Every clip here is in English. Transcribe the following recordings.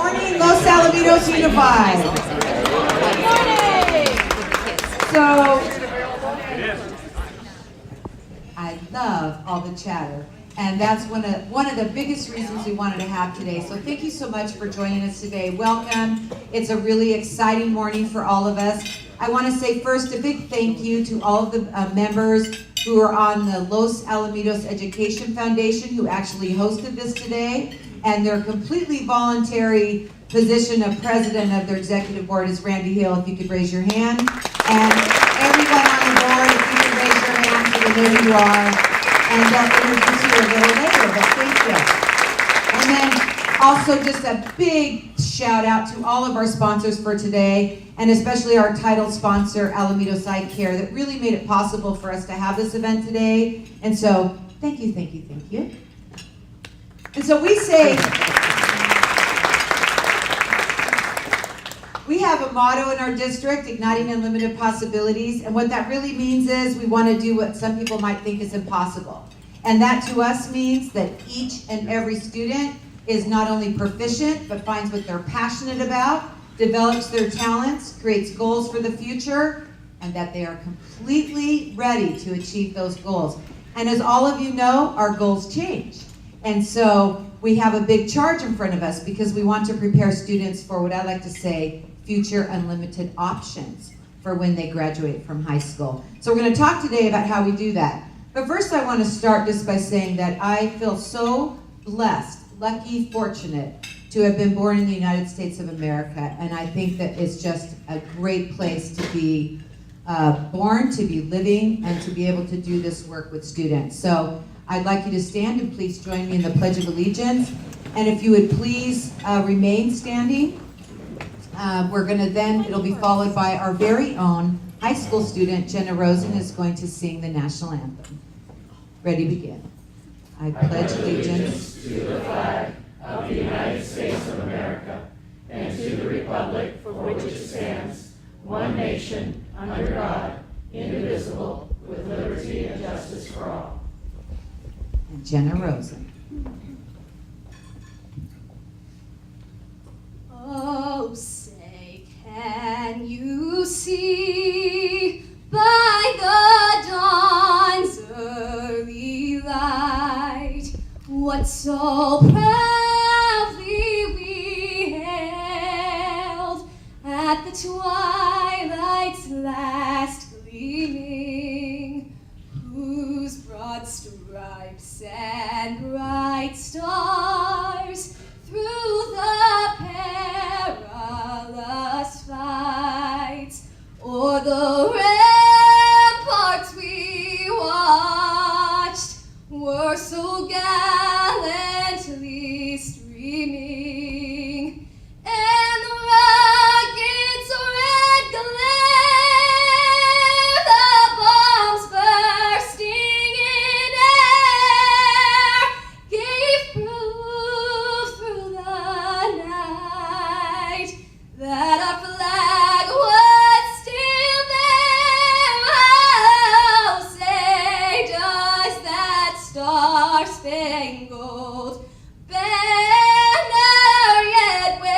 morning, Los Alamitos Unified. Good morning. So, I love all the chatter, and that's one of the biggest reasons we wanted to have today. So thank you so much for joining us today. Welcome. It's a really exciting morning for all of us. I want to say first a big thank you to all of the members who are on the Los Alamitos Education Foundation who actually hosted this today, and their completely voluntary position of president of their executive board is Randy Hill, if you could raise your hand. And everyone on the board, if you could raise your hand so they know who you are. And they'll introduce you a little later, but thank you. And then also just a big shout out to all of our sponsors for today, and especially our title sponsor, Alamitos Eye Care, that really made it possible for us to have this event today. And so, thank you, thank you, thank you. And so we say, we have a motto in our district, igniting unlimited possibilities, and what that really means is we want to do what some people might think is impossible. And that to us means that each and every student is not only proficient, but finds what they're passionate about, develops their talents, creates goals for the future, and that they are completely ready to achieve those goals. And as all of you know, our goals change. And so we have a big charge in front of us because we want to prepare students for what I like to say, future unlimited options for when they graduate from high school. So we're going to talk today about how we do that. But first I want to start just by saying that I feel so blessed, lucky, fortunate to have been born in the United States of America. And I think that it's just a great place to be born, to be living, and to be able to do this work with students. So I'd like you to stand and please join me in the Pledge of Allegiance. And if you would please remain standing. We're going to then, it'll be followed by our very own high school student, Jenna Rosen, is going to sing the national anthem. Ready, begin. I pledge allegiance to the flag of the United States of America and to the republic for which it stands, one nation, under God, indivisible, with liberty and justice for all. And Jenna Rosen. Oh, say, can you see by the dawn's early light what so proudly we hailed at the twilight's last gleaming, whose broad stripes and bright stars through the perilous fights o'er the ramparts we watched were so gallantly streaming, and the rocket's red glare, the bombs bursting in air, gave proof through the night that our flag was still there. Oh, say, does that star-spangled banner yet wave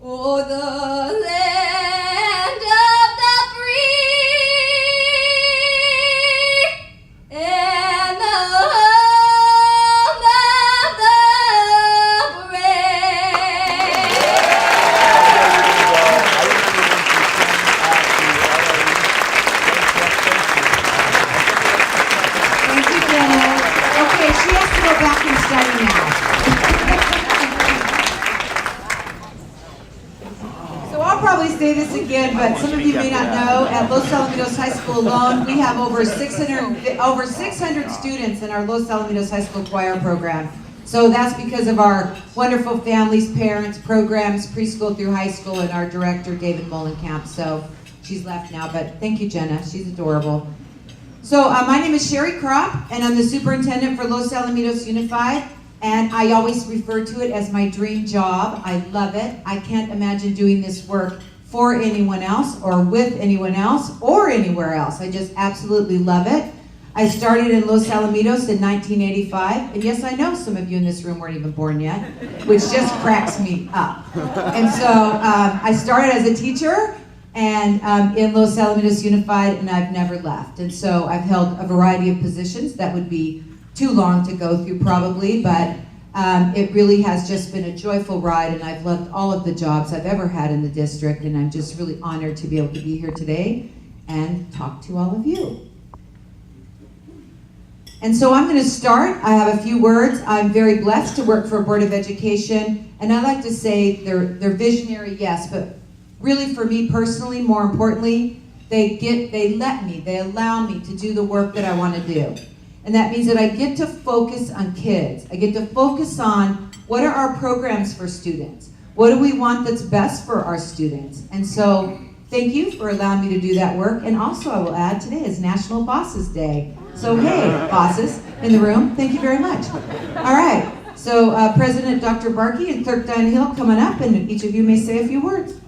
o'er the land of the free and the home of the brave? Thank you, Jenna. Okay, she has to go back and study now. So I'll probably say this again, but some of you may not know, at Los Alamitos High School alone, we have over 600 students in our Los Alamitos High School choir program. So that's because of our wonderful families, parents, programs, preschool through high school, and our director, David Molenkamp. So she's left now, but thank you, Jenna. She's adorable. So my name is Sherry Kropp, and I'm the superintendent for Los Alamitos Unified, and I always refer to it as my dream job. I love it. I can't imagine doing this work for anyone else or with anyone else or anywhere else. I just absolutely love it. I started in Los Alamitos in 1985, and yes, I know some of you in this room weren't even born yet, which just cracks me up. And so I started as a teacher and in Los Alamitos Unified, and I've never left. And so I've held a variety of positions that would be too long to go through probably, but it really has just been a joyful ride, and I've loved all of the jobs I've ever had in the district, and I'm just really honored to be able to be here today and talk to all of you. And so I'm going to start. I have a few words. I'm very blessed to work for a Board of Education, and I like to say they're visionary, yes, but really for me personally, more importantly, they allow me to do the work that I want to do. And that means that I get to focus on kids. I get to focus on what are our programs for students? What do we want that's best for our students? And so thank you for allowing me to do that work. And also I will add, today is National Bosses Day. So hey, bosses in the room, thank you very much. All right, so President Dr. Barkey and Clerk Diane Hill coming up, and each of you may say a few words.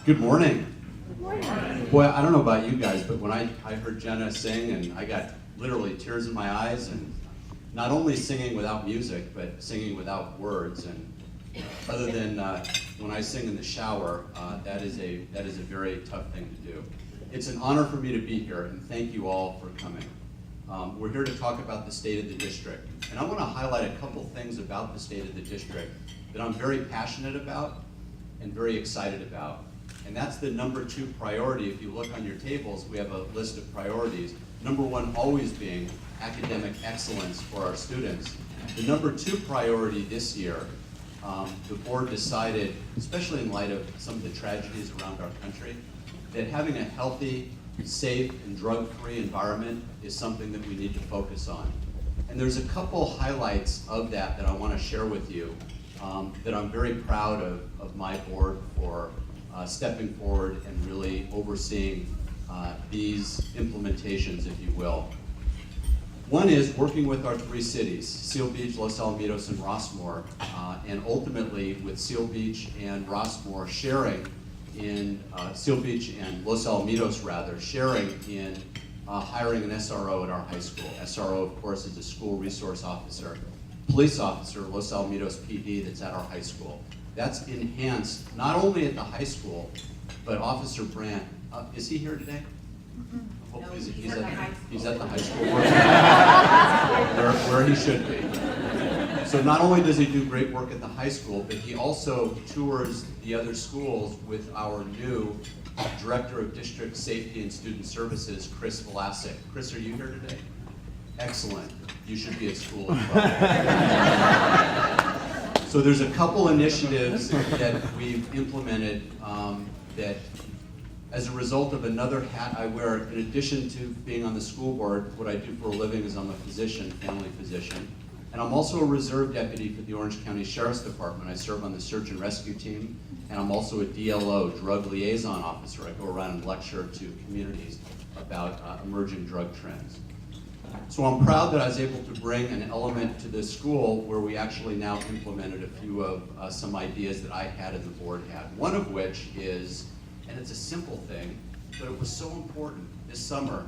Good morning. Good morning. Boy, I don't know about you guys, but when I heard Jenna sing, and I got literally tears in my eyes, and not only singing without music, but singing without words. And other than when I sing in the shower, that is a very tough thing to do. It's an honor for me to be here, and thank you all for coming. We're here to talk about the state of the district, and I want to highlight a couple things about the state of the district that I'm very passionate about and very excited about. And that's the number 2 priority. If you look on your tables, we have a list of priorities. Number 1 always being academic excellence for our students. The number 2 priority this year, the board decided, especially in light of some of the tragedies around our country, that having a healthy, safe, and drug-free environment is something that we need to focus on. And there's a couple highlights of that I want to share with you that I'm very proud of my board for stepping forward and really overseeing these implementations, if you will. One is working with our 3 cities, Seal Beach, Los Alamitos, and Rossmore, and ultimately with Seal Beach and Rossmore sharing in, Seal Beach and Los Alamitos rather, sharing in hiring an SRO at our high school. SRO, of course, is a school resource officer, police officer, Los Alamitos PD, that's at our high school. That's enhanced not only at the high school, but Officer Brandt, is he here today? Hopefully he's at the high school where he should be. So not only does he do great work at the high school, but he also tours the other schools with our new Director of District Safety and Student Services, Chris Vlasic. Chris, are you here today? Excellent. You should be at school as well. So there's a couple initiatives that we've implemented that, as a result of another hat I wear, in addition to being on the school board, what I do for a living is I'm a physician, family physician, and I'm also a reserve deputy for the Orange County Sheriff's Department. I serve on the search and rescue team, and I'm also a DLO, drug liaison officer. I go around and lecture to communities about emerging drug trends. So I'm proud that I was able to bring an element to this school where we actually now implemented a few of some ideas that I had and the board had. One of which is, and it's a simple thing, but it was so important this summer,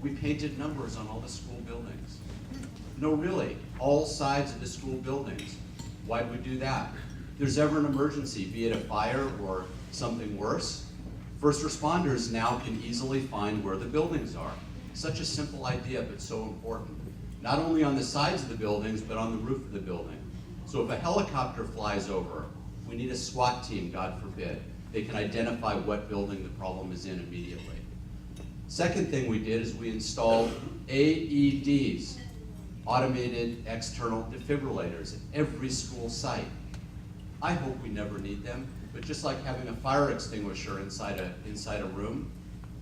we painted numbers on all the school buildings. No, really, all sides of the school buildings. Why'd we do that? If there's ever an emergency, be it a fire or something worse, first responders now can easily find where the buildings are. Such a simple idea, but so important. Not only on the sides of the buildings, but on the roof of the building. So if a helicopter flies over, we need a SWAT team, God forbid. They can identify what building the problem is in immediately. Second thing we did is we installed AEDs, automated external defibrillators, at every school site. I hope we never need them, but just like having a fire extinguisher inside a room,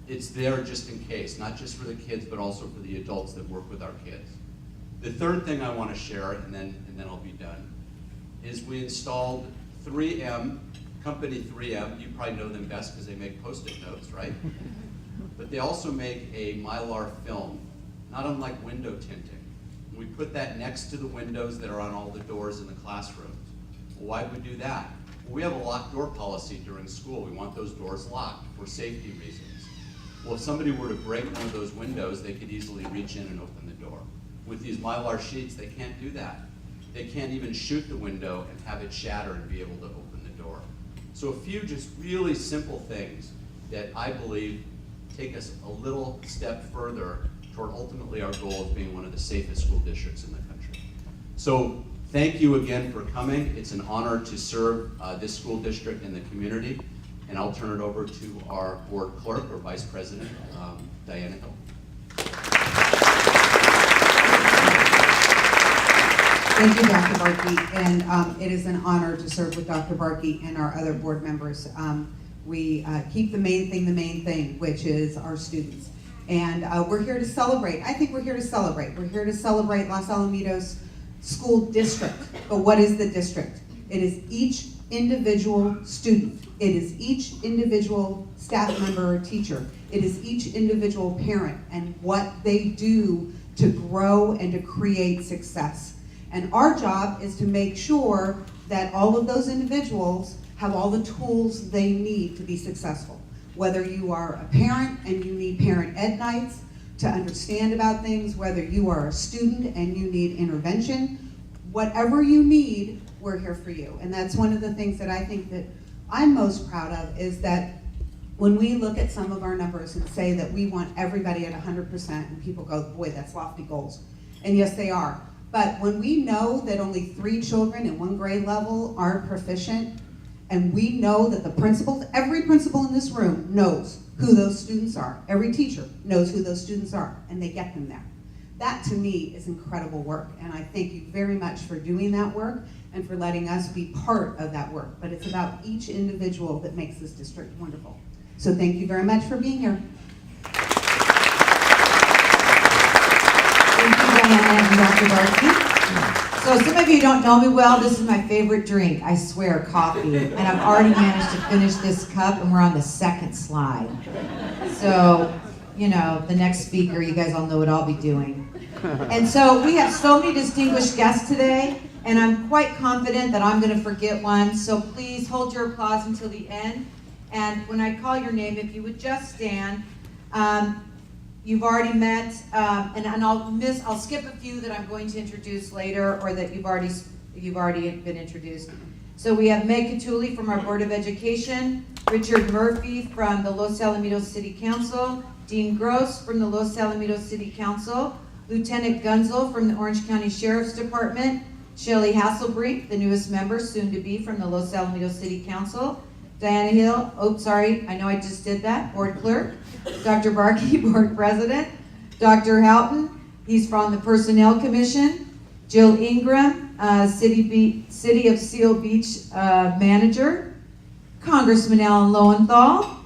it's there just in case, not just for the kids, but also for the adults that work with our kids. The third thing I want to share, and then I'll be done, is we installed 3M, company 3M. You probably know them best because they make Post-it notes, right? But they also make a Mylar film, not unlike window tinting. We put that next to the windows that are on all the doors in the classrooms. Well, why would we do that? Well, we have a locked door policy during school. We want those doors locked for safety reasons. Well, if somebody were to break one of those windows, they could easily reach in and open the door. With these Mylar sheets, they can't do that. They can't even shoot the window and have it shatter and be able to open the door. So a few just really simple things that I believe take us a little step further toward ultimately our goal of being one of the safest school districts in the country. So thank you again for coming. It's an honor to serve this school district and the community. And I'll turn it over to our board clerk or vice president, Diana Hill. Thank you, Dr. Barkey, and it is an honor to serve with Dr. Barkey and our other board members. We keep the main thing, which is our students. And we're here to celebrate. I think we're here to celebrate. We're here to celebrate Los Alamitos School District. But what is the district? It is each individual student. It is each individual staff member or teacher. It is each individual parent and what they do to grow and to create success. And our job is to make sure that all of those individuals have all the tools they need to be successful. Whether you are a parent and you need parent ed nights to understand about things, whether you are a student and you need intervention, whatever you need, we're here for you. And that's one of the things that I think that I'm most proud of is that when we look at some of our numbers and say that we want everybody at 100% and people go, boy, that's lofty goals. And yes, they are. But when we know that only 3 children in one grade level aren't proficient, and we know that the principals, every principal in this room knows who those students are. Every teacher knows who those students are, and they get them there. That to me is incredible work, and I thank you very much for doing that work and for letting us be part of that work. But it's about each individual that makes this district wonderful. So thank you very much for being here. Thank you, Diana and Dr. Barkey. So some of you don't know me well, this is my favorite drink, I swear, coffee. And I've already managed to finish this cup and we're on the second slide. So, you know, the next speaker, you guys all know what I'll be doing. And so we have so many distinguished guests today, and I'm quite confident that I'm gonna forget one. So please hold your applause until the end. And when I call your name, if you would just stand. You've already met, and I'll skip a few that I'm going to introduce later, or that you've already been introduced. So we have Meg Catulli from our Board of Education, Richard Murphy from the Los Alamitos City Council, Dean Gross from the Los Alamitos City Council, Lieutenant Gunzel from the Orange County Sheriff's Department, Shelley Hasselbrink, the newest member, soon to be, from the Los Alamitos City Council, Diana Hill, I know I just did that, Board Clerk, Dr. Barkey, Board President, Dr. Houghton, he's from the Personnel Commission, Jill Ingram, City of Seal Beach Manager, Congressman Alan Lowenthal,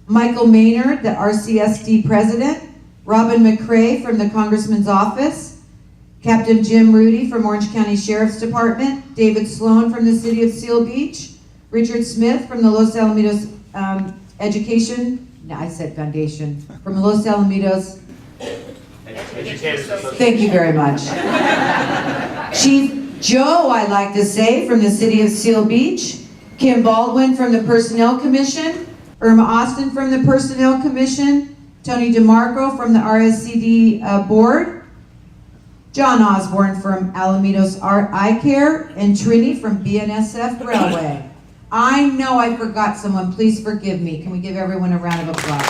Michael Maynard, the RCSD President, Robin McCrae from the Congressman's Office, Captain Jim Rudy from Orange County Sheriff's Department, David Sloan from the City of Seal Beach, Richard Smith from the Los Alamitos Foundation, from Los Alamitos. Thank you very much. Chief Joe, I'd like to say, from the City of Seal Beach, Kim Baldwin from the Personnel Commission, Irma Austin from the Personnel Commission, Tony DeMarco from the RSCD Board, John Osborne from Alamitos Eye Care, and Trini from BNSF Railway. I know I forgot someone, please forgive me. Can we give everyone a round of applause?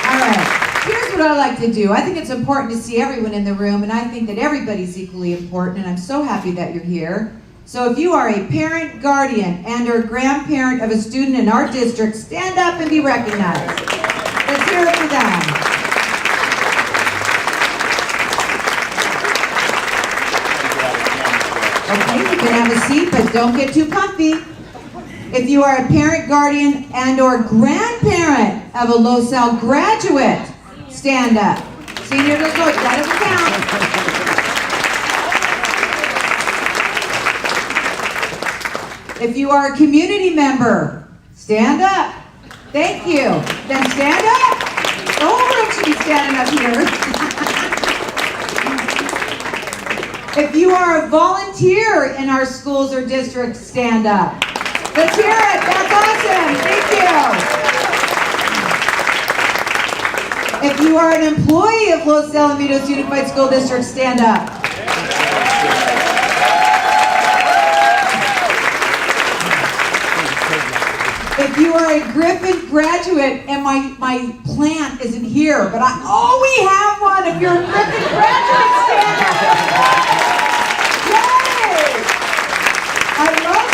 All right, here's what I like to do. I think it's important to see everyone in the room, and I think that everybody's equally important, and I'm so happy that you're here. So if you are a parent, guardian, and or grandparent of a student in our district, stand up and be recognized. Let's hear it for them. Okay, you can have a seat, but don't get too comfy. If you are a parent, guardian, and or grandparent of a Los Al graduate, stand up. Senior to go, that doesn't count. If you are a community member, stand up. Thank you. Then stand up. The whole room should be standing up here. If you are a volunteer in our schools or districts, stand up. Let's hear it. That's awesome. Thank you. If you are an employee of Los Alamitos Unified School District, stand up. If you are a Griffin graduate, and my plant isn't here, but we have one. If you're a Griffin graduate, stand up. Yay! I love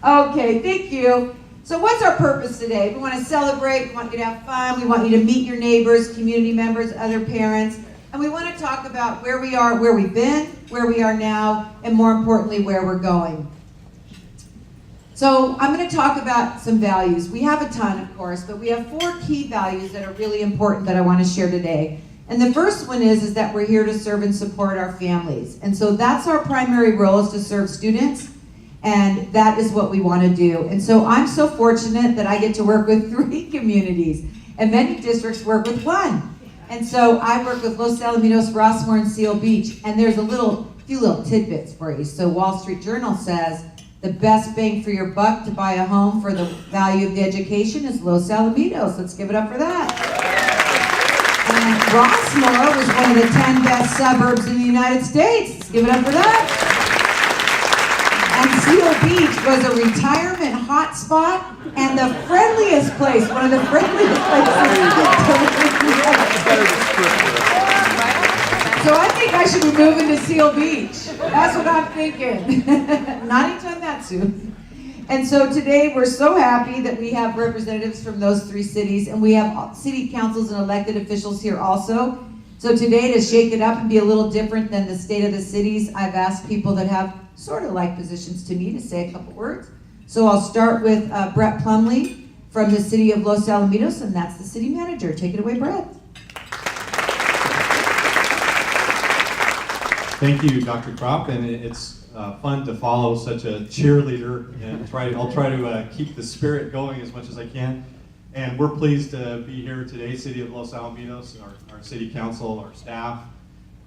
that. Okay, thank you. So what's our purpose today? We want to celebrate, we want you to have fun, we want you to meet your neighbors, community members, other parents, and we want to talk about where we are, where we've been, where we are now, and more importantly, where we're going. So I'm going to talk about some values. We have a ton, of course, but we have 4 key values that are really important that I want to share today. And the first one is that we're here to serve and support our families. And so that's our primary role, is to serve students, and that is what we want to do. And so I'm so fortunate that I get to work with 3 communities, and many districts work with 1. And so I work with Los Alamitos, Rossmore, and Seal Beach, and there's a few little tidbits for you. So Wall Street Journal says, the best bang for your buck to buy a home for the value of the education is Los Alamitos. Let's give it up for that. And Rossmore was one of the 10 best suburbs in the United States. Let's give it up for that. And Seal Beach was a retirement hotspot and the friendliest place, one of the friendliest places. So I think I should be moving to Seal Beach. That's what I'm thinking. Not anytime that soon. And so today we're so happy that we have representatives from those 3 cities, and we have city councils and elected officials here also. So today, to shake it up and be a little different than the state of the cities, I've asked people that have sort of like positions to me to say a couple words. So I'll start with Brett Plumley from the city of Los Alamitos, and that's the city manager. Take it away, Brett. Thank you, Dr. Kropp, and it's fun to follow such a cheerleader, and I'll try to keep the spirit going as much as I can. And we're pleased to be here today, City of Los Alamitos, our city council, our staff.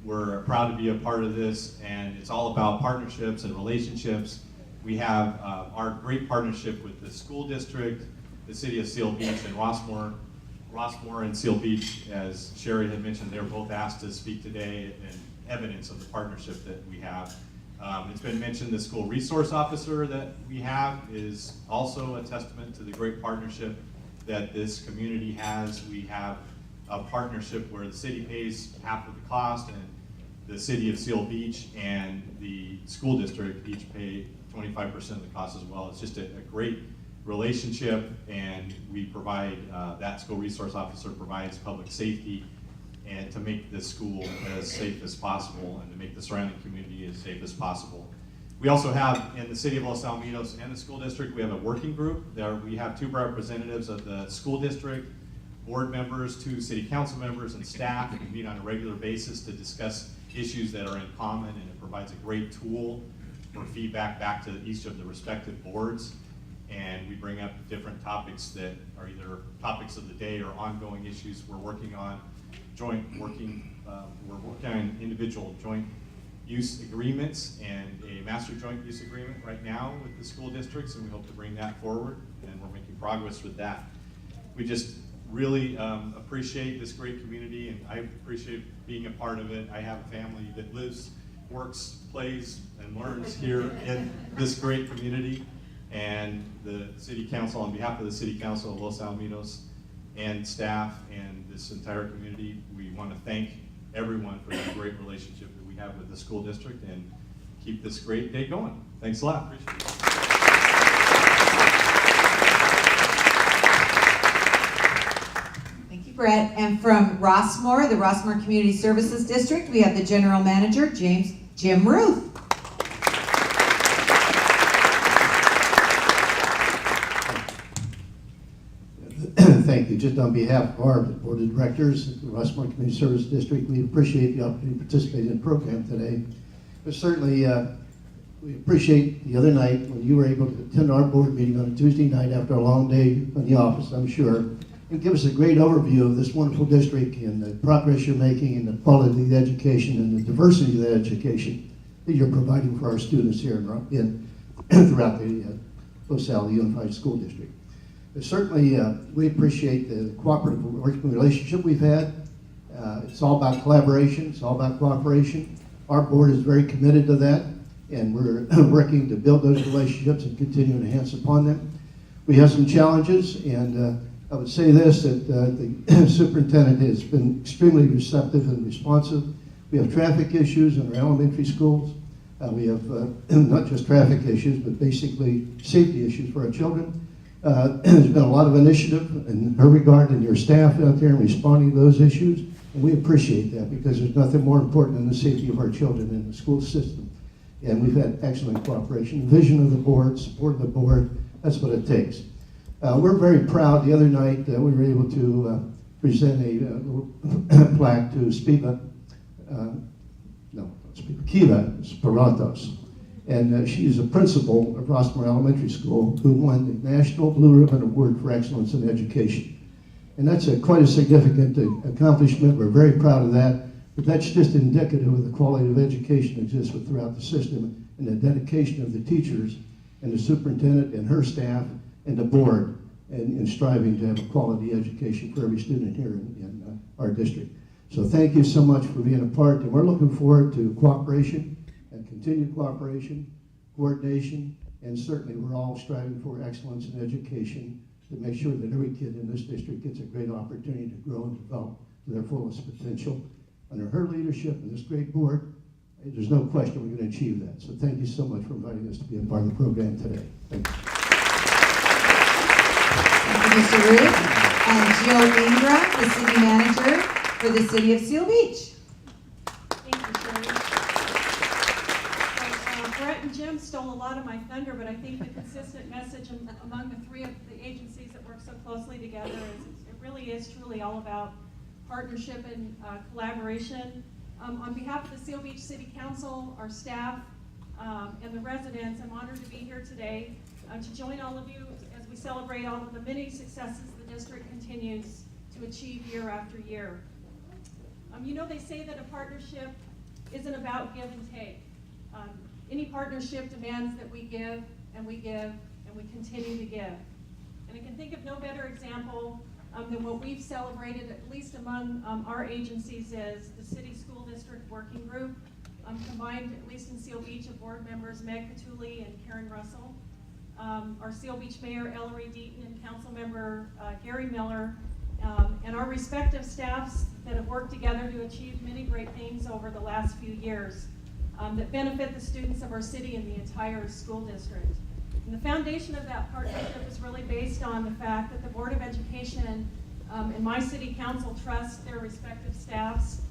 We're proud to be a part of this, and it's all about partnerships and relationships. We have our great partnership with the school district, the city of Seal Beach, and Rossmore. Rossmore and Seal Beach, as Sherry had mentioned, they were both asked to speak today, and evidence of the partnership that we have. It's been mentioned the school resource officer that we have is also a testament to the great partnership that this community has. We have a partnership where the city pays half of the cost, and the city of Seal Beach and the school district each pay 25% of the cost as well. It's just a great relationship, and we provide, that school resource officer provides public safety and to make this school as safe as possible and to make the surrounding community as safe as possible. We also have, in the city of Los Alamitos and the school district, we have a working group. There we have 2 representatives of the school district, board members, 2 city council members, and staff who meet on a regular basis to discuss issues that are in common, and it provides a great tool for feedback back to each of the respective boards. And we bring up different topics that are either topics of the day or ongoing issues we're working on. We're working on individual joint use agreements and a master joint use agreement right now with the school districts, and we hope to bring that forward, and we're making progress with that. We just really appreciate this great community, and I appreciate being a part of it. I have a family that lives, works, plays, and learns here in this great community, and the city council, on behalf of the city council of Los Alamitos and staff and this entire community, we want to thank everyone for the great relationship that we have with the school district, and keep this great day going. Thanks a lot. Appreciate it. Thank you, Brett. And from Rossmore, the Rossmore Community Services District, we have the General Manager, Jim Ruth. Thank you. Just on behalf of our Board of Directors, the Rossmore Community Service District, we appreciate the opportunity to participate in the program today. But certainly, we appreciate the other night when you were able to attend our board meeting on a Tuesday night after a long day in the office, I'm sure. and give us a great overview of this wonderful district and the progress you're making and the quality of the education and the diversity of the education that you're providing for our students here in throughout the LaSalle Unified School District. Certainly, we appreciate the cooperative working relationship we've had. It's all about collaboration. It's all about cooperation. Our board is very committed to that, and we're working to build those relationships and continue to enhance upon them. We have some challenges, and I would say this, that the superintendent has been extremely receptive and responsive. We have traffic issues in our elementary schools. We have not just traffic issues, but basically safety issues for our children. There's been a lot of initiative in her regard and your staff out there in responding to those issues, and we appreciate that because there's nothing more important than the safety of our children in the school system. And we've had excellent cooperation, vision of the board, support of the board. That's what it takes. We're very proud. The other night we were able to present a plaque to Kiva Sparatos. And she is a principal of Rossmore Elementary School who won the National Blue Ribbon Award for Excellence in Education. And that's quite a significant accomplishment. We're very proud of that. But that's just indicative of the quality of education that exists throughout the system and the dedication of the teachers and the superintendent and her staff and the board in striving to have a quality education for every student here in our district. So thank you so much for being a part, and we're looking forward to cooperation and continued cooperation, coordination, and certainly we're all striving for excellence in education to make sure that every kid in this district gets a great opportunity to grow and develop to their fullest potential. Under her leadership and this great board, there's no question we're going to achieve that. So thank you so much for inviting us to be a part of the program today. Thank you. Thank you, Mr. Ruth. And Jill Ingram, the city manager for the city of Seal Beach. Thank you, Sherry. So, Brett and Jim stole a lot of my thunder, but I think the consistent message among the three of the agencies that work so closely together is it really is truly all about partnership and collaboration. On behalf of the Seal Beach City Council, our staff, and the residents, I'm honored to be here today to join all of you as we celebrate all of the many successes the district continues to achieve year after year. You know, they say that a partnership isn't about give and take. Any partnership demands that we give, and we continue to give. And I can think of no better example than what we've celebrated, at least among our agencies, is the City School District Working Group, combined, at least in Seal Beach, of board members Meg Patulli and Karen Russell, our Seal Beach Mayor Ellery Deaton and Council Member Gary Miller, and our respective staffs that have worked together to achieve many great things over the last few years that benefit the students of our city and the entire school district. And the foundation of that partnership is really based on the fact that the Board of Education and my city council trust their respective staffs.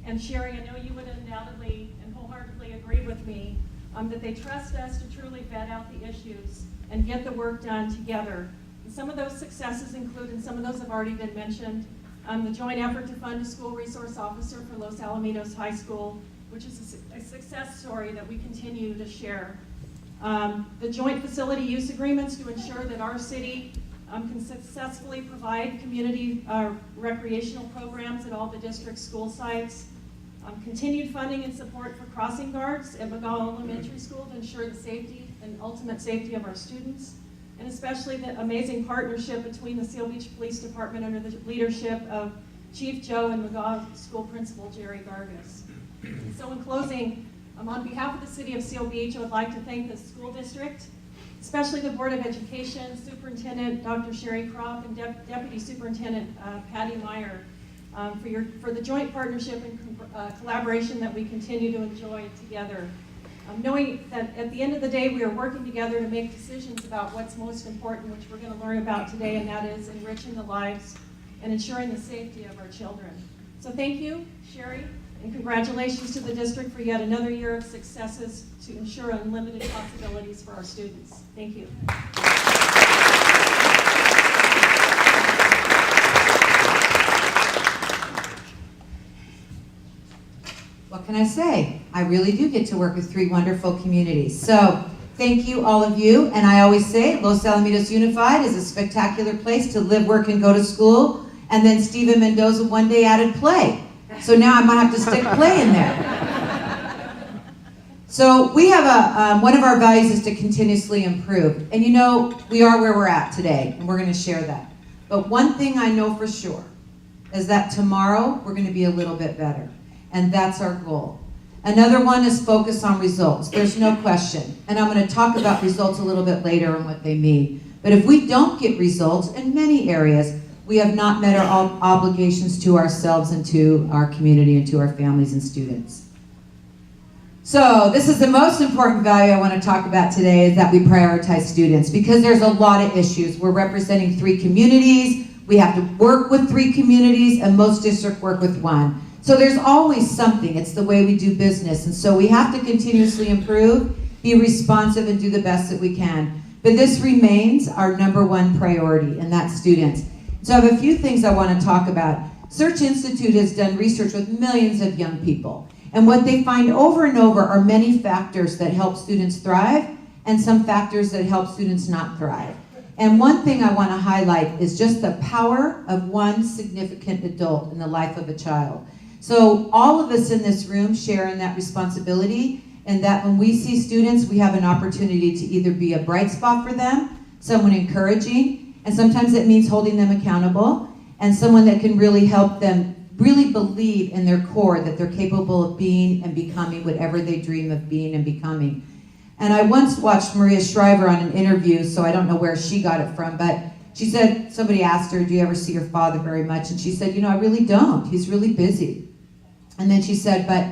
And Sherry, I know you would undoubtedly and wholeheartedly agree with me that they trust us to truly vet out the issues and get the work done together. And some of those successes include, and some of those have already been mentioned, the joint effort to fund a school resource officer for Los Alamitos High School, which is a success story that we continue to share. The joint facility use agreements to ensure that our city can successfully provide community recreational programs at all the district school sites. Continued funding and support for crossing guards at McGaw Elementary School to ensure the safety and ultimate safety of our students, and especially the amazing partnership between the Seal Beach Police Department under the leadership of Chief Joe and McGaw School Principal Jerry Gargas. So in closing, on behalf of the City of Seal Beach, I would like to thank the school district, especially the Board of Education, Superintendent Dr. Sherry Croft, and Deputy Superintendent Patty Meyer for the joint partnership and collaboration that we continue to enjoy together. Knowing that at the end of the day, we are working together to make decisions about what's most important, which we're going to learn about today, and that is enriching the lives and ensuring the safety of our children. So thank you, Sherry. And congratulations to the district for yet another year of successes to ensure unlimited possibilities for our students. Thank you. What can I say? I really do get to work with three wonderful communities. So thank you, all of you. And I always say, Los Alamitos Unified is a spectacular place to live, work, and go to school. And then Stephen Mendoza one day added play. So now I might have to stick play in there. So we have one of our values is to continuously improve. And you know, we are where we're at today, and we're going to share that. But one thing I know for sure is that tomorrow we're going to be a little bit better. And that's our goal. Another one is focus on results. There's no question. And I'm going to talk about results a little bit later and what they mean. But if we don't get results in many areas, we have not met our obligations to ourselves and to our community and to our families and students. So this is the most important value I want to talk about today, is that we prioritize students, because there's a lot of issues. We're representing 3 communities. We have to work with 3 communities, and most districts work with 1. So there's always something. It's the way we do business. And so we have to continuously improve, be responsive, and do the best that we can. But this remains our #1 priority, and that's students. So I have a few things I want to talk about. Search Institute has done research with millions of young people. And what they find over and over are many factors that help students thrive and some factors that help students not thrive. And one thing I want to highlight is just the power of one significant adult in the life of a child. So all of us in this room share in that responsibility, and that when we see students, we have an opportunity to either be a bright spot for them, someone encouraging, and sometimes it means holding them accountable, and someone that can really help them really believe in their core that they're capable of being and becoming whatever they dream of being and becoming. And I once watched Maria Shriver on an interview, so I don't know where she got it from, but she said, somebody asked her, do you ever see your father very much? And she said, you know, I really don't. He's really busy. And then she said, but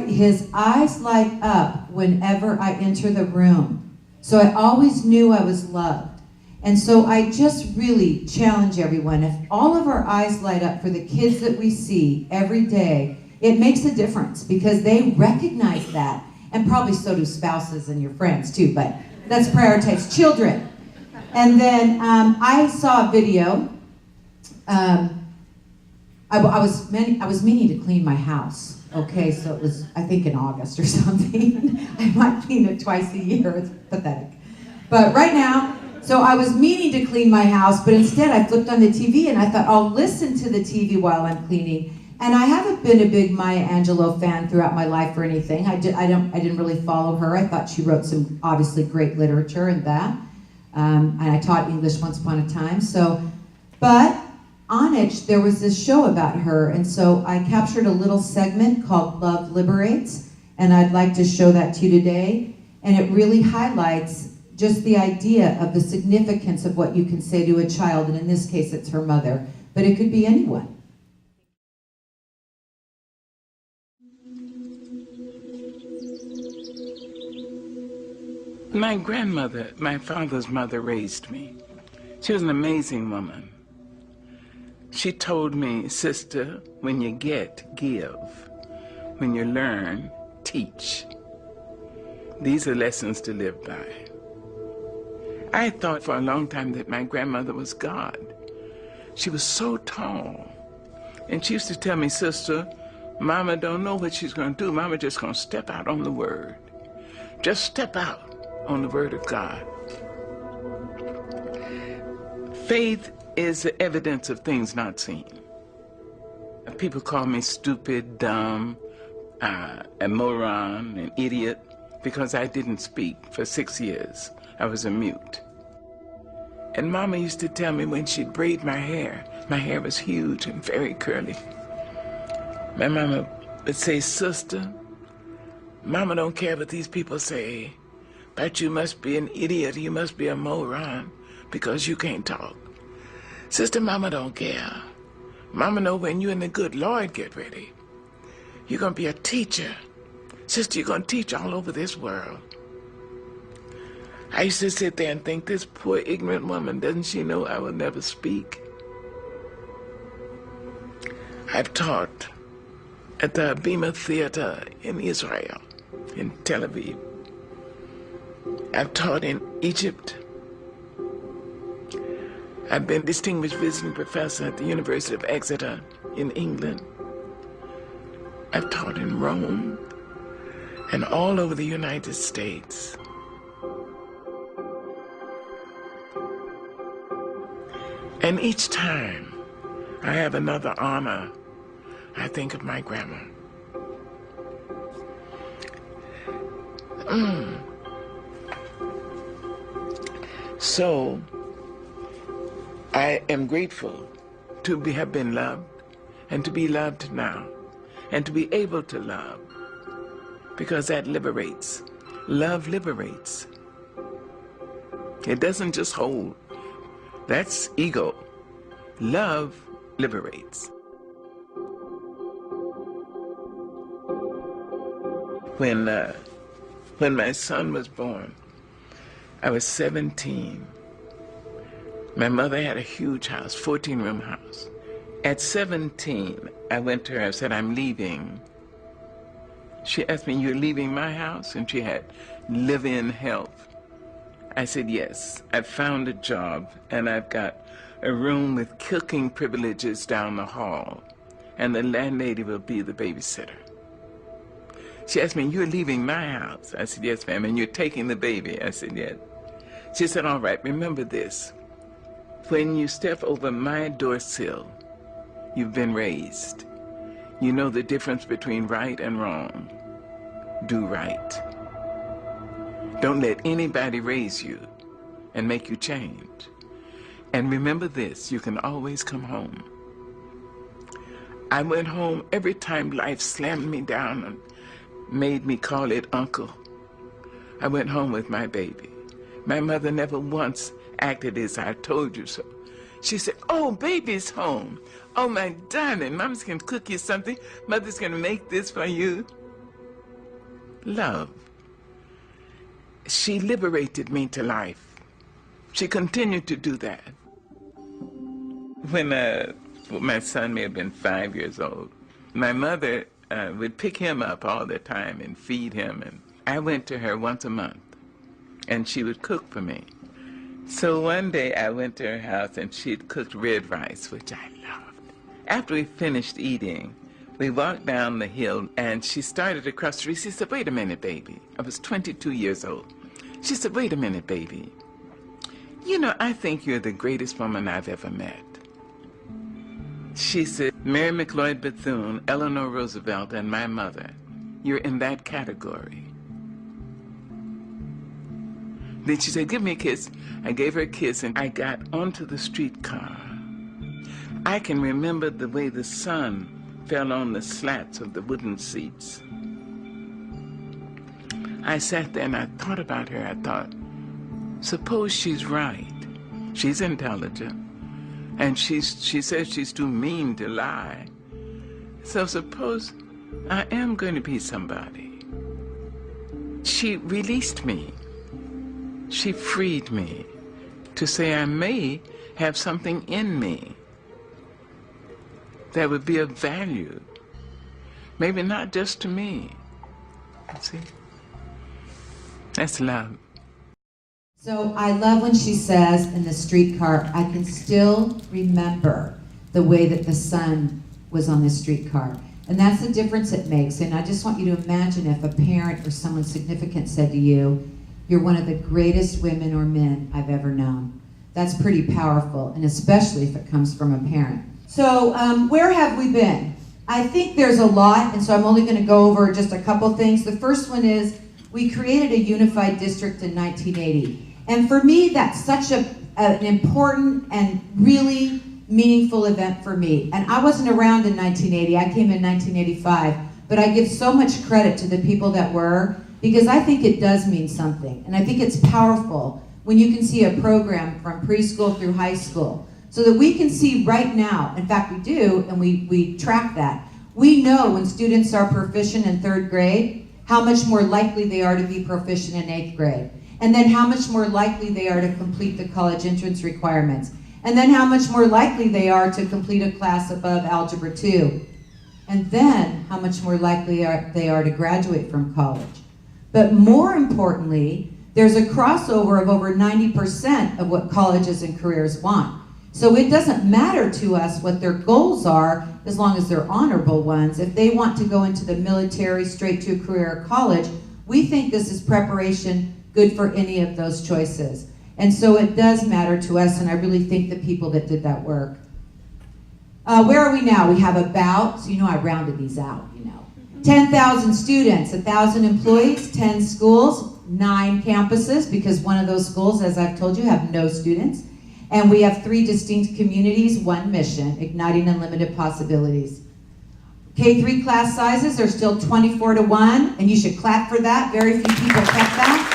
his eyes light up whenever I enter the room. So I always knew I was loved. And so I just really challenge everyone, if all of our eyes light up for the kids that we see every day, it makes a difference, because they recognize that. And probably so do spouses and your friends too, but let's prioritize children. And then I saw a video. I was meaning to clean my house. Okay, so it was, I think, in August or something. I might clean it twice a year. It's pathetic. But right now, so I was meaning to clean my house, but instead I flipped on the TV and I thought, I'll listen to the TV while I'm cleaning. And I haven't been a big Maya Angelou fan throughout my life or anything. I didn't really follow her. I thought she wrote some obviously great literature and that. And I taught English once upon a time. So, but on it, there was this show about her, and so I captured a little segment called Love Liberates, and I'd like to show that to you today. And it really highlights just the idea of the significance of what you can say to a child, and in this case it's her mother, but it could be anyone. My grandmother, my father's mother, raised me. She was an amazing woman. She told me, sister, when you get, give. When you learn, teach. These are lessons to live by. I thought for a long time that my grandmother was God. She was so tall. And she used to tell me, sister, Mama don't know what she's going to do. Mama just going to step out on the word. Just step out on the word of God. Faith is the evidence of things not seen. People call me stupid, dumb, a moron, an idiot, because I didn't speak for 6 years. I was a mute. And Mama used to tell me when she'd braid my hair was huge and very curly. My mama would say, sister, Mama don't care what these people say, but you must be an idiot, you must be a moron, because you can't talk. Sister, Mama don't care. Mama know when you and the good Lord get ready, you're going to be a teacher. Sister, you're going to teach all over this world. I used to sit there and think, this poor ignorant woman, doesn't she know I will never speak? I've taught at the Bima Theater in Israel, in Tel Aviv. I've taught in Egypt. I've been distinguished visiting professor at the University of Exeter in England. I've taught in Rome and all over the United States. And each time I have another honor, I think of my grandma. So I am grateful to have been loved and to be loved now and to be able to love, because that liberates. Love liberates. It doesn't just hold. That's ego. Love liberates. When my son was born, I was 17. My mother had a huge house, 14-room house. At 17, I went to her and said, I'm leaving. She asked me, you're leaving my house? And she had live-in help. I said, yes. I found a job, and I've got a room with cooking privileges down the hall, and the landlady will be the babysitter. She asked me, you're leaving my house? I said, yes, ma'am. And you're taking the baby? I said, yes. She said, all right, remember this. When you step over my door sill, you've been raised. You know the difference between right and wrong. Do right. Don't let anybody raise you and make you change. And remember this, you can always come home. I went home every time life slammed me down and made me call it uncle. I went home with my baby. My mother never once acted as I told you so. She said, oh, baby's home. Oh, my darling, Mama's gonna cook you something. Mother's gonna make this for you. Love. She liberated me to life. She continued to do that. When my son may have been 5 years old, my mother would pick him up all the time and feed him. And I went to her once a month, and she would cook for me. So one day I went to her house, and she'd cooked red rice, which I loved. After we finished eating, we walked down the hill, and she started across the street. She said, wait a minute, baby. I was 22 years old. She said, wait a minute, baby. You know, I think you're the greatest woman I've ever met. She said, Mary McLeod Bethune, Eleanor Roosevelt, and my mother, you're in that category. Then she said, give me a kiss. I gave her a kiss, and I got onto the streetcar. I can remember the way the sun fell on the slats of the wooden seats. I sat there and I thought about her. I thought, suppose she's right. She's intelligent. And she says she's too mean to lie. So suppose I am going to be somebody. She released me. She freed me to say I may have something in me that would be of value. Maybe not just to me. See? That's love. So I love when she says in the streetcar, I can still remember the way that the sun was on the streetcar. And that's the difference it makes. And I just want you to imagine if a parent or someone significant said to you, you're one of the greatest women or men I've ever known. That's pretty powerful, and especially if it comes from a parent. So where have we been? I think there's a lot, and so I'm only going to go over just a couple things. The first one is we created a unified district in 1980. And for me, that's such an important and really meaningful event for me. And I wasn't around in 1980. I came in 1985. But I give so much credit to the people that were, because I think it does mean something. And I think it's powerful when you can see a program from preschool through high school, so that we can see right now, in fact we do, and we track that. We know when students are proficient in 3rd grade, how much more likely they are to be proficient in 8th grade. And then how much more likely they are to complete the college entrance requirements. And then how much more likely they are to complete a class above Algebra 2. And then how much more likely they are to graduate from college. But more importantly, there's a crossover of over 90% of what colleges and careers want. So it doesn't matter to us what their goals are, as long as they're honorable ones. If they want to go into the military, straight to a career or college, we think this is preparation good for any of those choices. And so it does matter to us, and I really thank the people that did that work. Where are we now? We have about, so you know I rounded these out, 10,000 students, 1,000 employees, 10 schools, 9 campuses, because one of those schools, as I've told you, have no students. And we have 3 distinct communities, 1 mission, igniting unlimited possibilities. K-3 class sizes are still 24-1, and you should clap for that. Very few people kept that.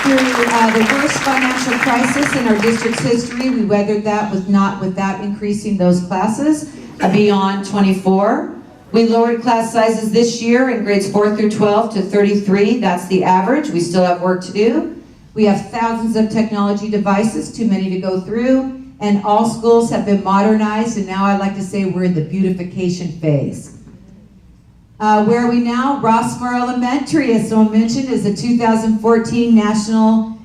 Through the worst financial crisis in our district's history, we weathered that without increasing those classes beyond 24. We lowered class sizes this year in grades 4 through 12 to 33. That's the average. We still have work to do. We have thousands of technology devices, too many to go through, and all schools have been modernized, and now I like to say we're in the beautification phase. Where are we now? Rossmore Elementary, as someone mentioned, is the 2014 National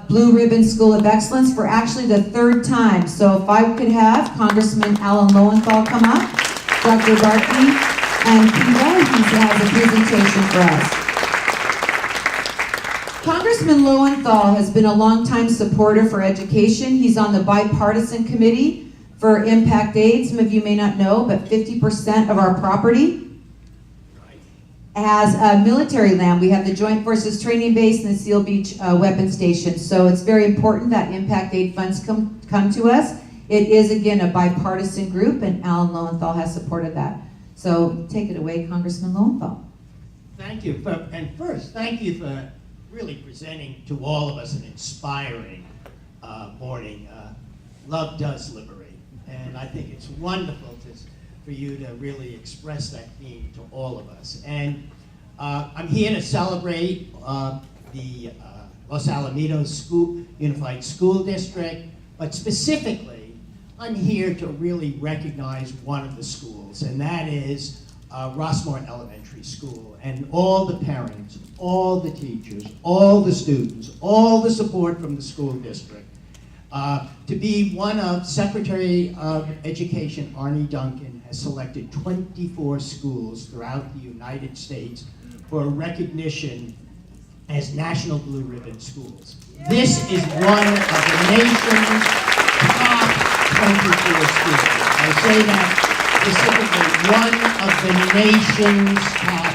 Blue Ribbon School of Excellence for actually the 3rd time. So if I could have Congressman Alan Lowenthal come up, Dr. Barkey, and Kiva, he has a presentation for us. Congressman Lowenthal has been a longtime supporter for education. He's on the bipartisan committee for Impact Aid. Some of you may not know, but 50% of our property has military land. We have the Joint Forces Training Base and the Seal Beach Weapon Station. So it's very important that Impact Aid funds come to us. It is, again, a bipartisan group, and Alan Lowenthal has supported that. So take it away, Congressman Lowenthal. Thank you. And first, thank you for really presenting to all of us an inspiring morning. Love does liberate. And I think it's wonderful for you to really express that theme to all of us. And I'm here to celebrate the Los Alamitos Unified School District, but specifically, I'm here to really recognize one of the schools, and that is Rossmore Elementary School, and all the parents, all the teachers, all the students, all the support from the school district. To be one of Secretary of Education Arne Duncan has selected 24 schools throughout the United States for recognition as National Blue Ribbon Schools. This is one of the nation's top 24 schools. I say that specifically, one of the nation's top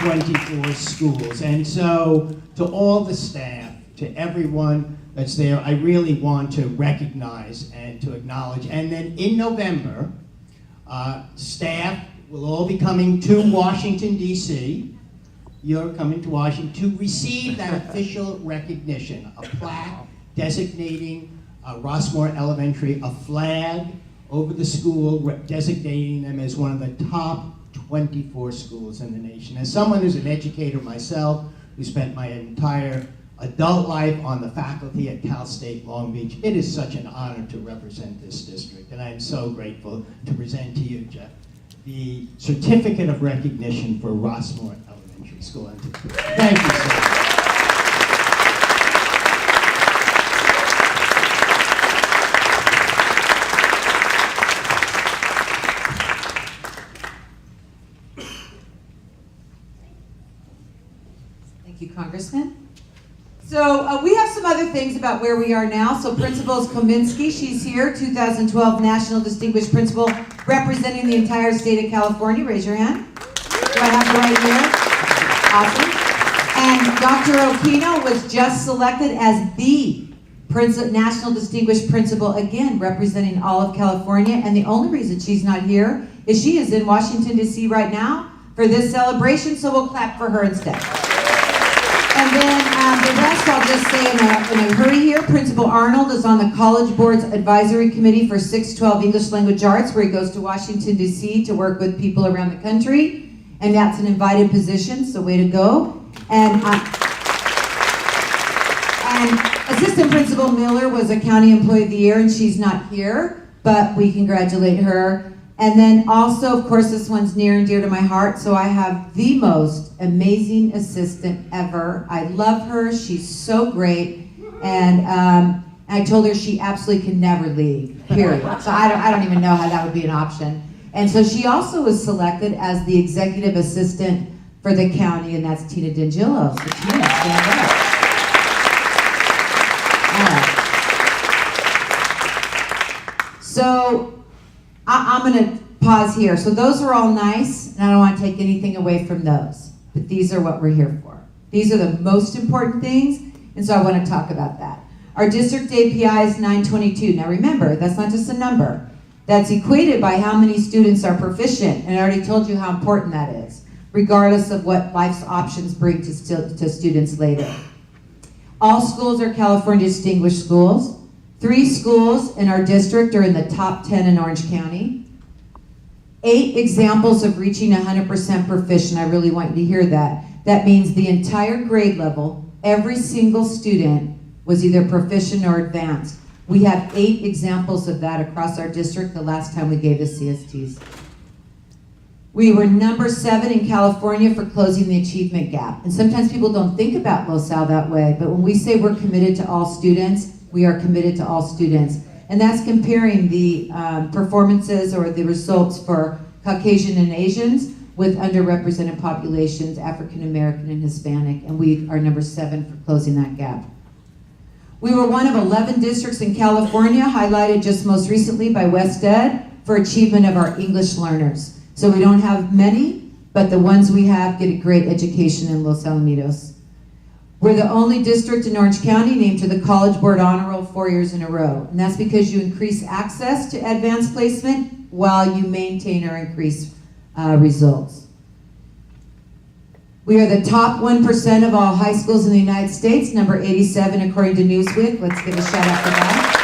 24 schools. And so, to all the staff, to everyone that's there, I really want to recognize and to acknowledge. And then in November, staff will all be coming to Washington, D.C. You're coming to Washington to receive that official recognition, a plaque designating Rossmore Elementary, a flag over the school designating them as one of the top 24 schools in the nation. As someone who's an educator myself, who spent my entire adult life on the faculty at Cal State Long Beach, it is such an honor to represent this district, and I am so grateful to present to you, Jeff, the Certificate of Recognition for Rossmore Elementary School. Thank you so much. Thank you, Congressman. So we have some other things about where we are now. So Principal Kominski, she's here, 2012 National Distinguished Principal, representing the entire state of California. Raise your hand. Do I have it right here? Awesome. And Dr. Okino was just selected as the National Distinguished Principal, again, representing all of California. And the only reason she's not here is she is in Washington, D.C. right now for this celebration, so we'll clap for her instead. And then the rest I'll just say in a hurry here. Principal Arnold is on the College Board's Advisory Committee for 612 English Language Arts, where he goes to Washington, D.C. to work with people around the country. And that's an invited position, so way to go. And Assistant Principal Miller was a County Employee of the Year, and she's not here, but we congratulate her. And then also, of course, this one's near and dear to my heart, so I have the most amazing assistant ever. I love her, she's so great, and I told her she absolutely can never leave, period. So I don't even know how that would be an option. And so she also was selected as the executive assistant for the county, and that's Tina D'Angelo. So Tina, stand up. I'm gonna pause here. So those are all nice, and I don't want to take anything away from those. But these are what we're here for. These are the most important things, and so I want to talk about that. Our district API is 922. Now remember, that's not just a number. That's equated by how many students are proficient, and I already told you how important that is, regardless of what life's options bring to students later. All schools are California distinguished schools. 3 schools in our district are in the top 10 in Orange County. 8 examples of reaching 100% proficient. I really want you to hear that. That means the entire grade level, every single student was either proficient or advanced. We have 8 examples of that across our district the last time we gave the CSTs. We were number 7 in California for closing the achievement gap. And sometimes people don't think about LoSal that way, but when we say we're committed to all students, we are committed to all students. And that's comparing the performances or the results for Caucasian and Asians with underrepresented populations, African American and Hispanic, and we are number 7 for closing that gap. We were one of 11 districts in California, highlighted just most recently by WestEd, for achievement of our English learners. So we don't have many, but the ones we have get a great education in Los Alamitos. We're the only district in Orange County named to the College Board Honor Roll 4 years in a row. And that's because you increase access to advanced placement while you maintain or increase results. We are the top 1% of all high schools in the United States, number 87 according to Newsweek. Let's give a shout out for that.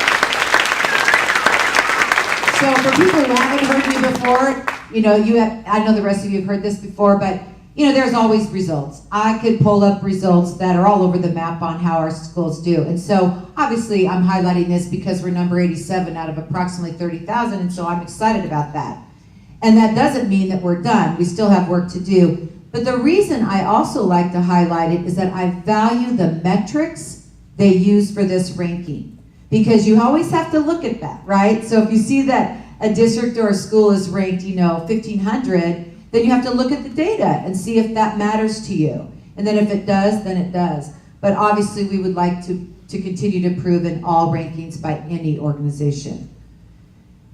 So for people who haven't heard me before, I know the rest of you have heard this before, but there's always results. I could pull up results that are all over the map on how our schools do. And so obviously I'm highlighting this because we're number 87 out of approximately 30,000, and so I'm excited about that. And that doesn't mean that we're done. We still have work to do. But the reason I also like to highlight it is that I value the metrics they use for this ranking. Because you always have to look at that, right? So if you see that a district or a school is ranked, 1,500, then you have to look at the data and see if that matters to you. And then if it does, then it does. But obviously we would like to continue to improve in all rankings by any organization.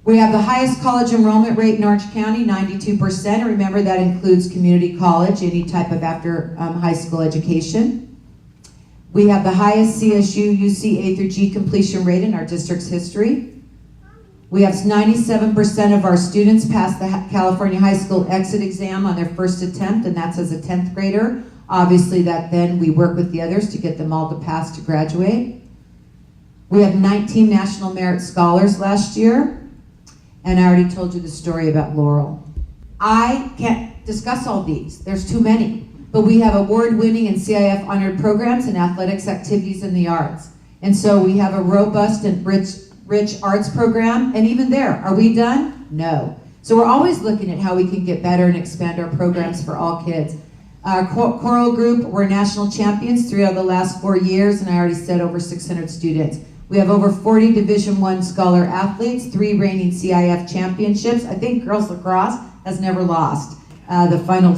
We have the highest college enrollment rate in Orange County, 92%. Remember, that includes community college, any type of after high school education. We have the highest CSU UC A through G completion rate in our district's history. We have 97% of our students pass the California high school exit exam on their first attempt, and that's as a 10th grader. Obviously, then we work with the others to get them all to pass to graduate. We have 19 National Merit Scholars last year. And I already told you the story about Laurel. I can't discuss all these. There's too many. But we have award-winning and CIF honored programs and athletics activities in the arts. And so we have a robust and rich arts program. And even there, are we done? No. So we're always looking at how we can get better and expand our programs for all kids. Our choral group, we're national champions 3 out of the last 4 years, and I already said over 600 students. We have over 40 Division I scholar athletes, 3 reigning CIF championships. I think girls lacrosse has never lost the final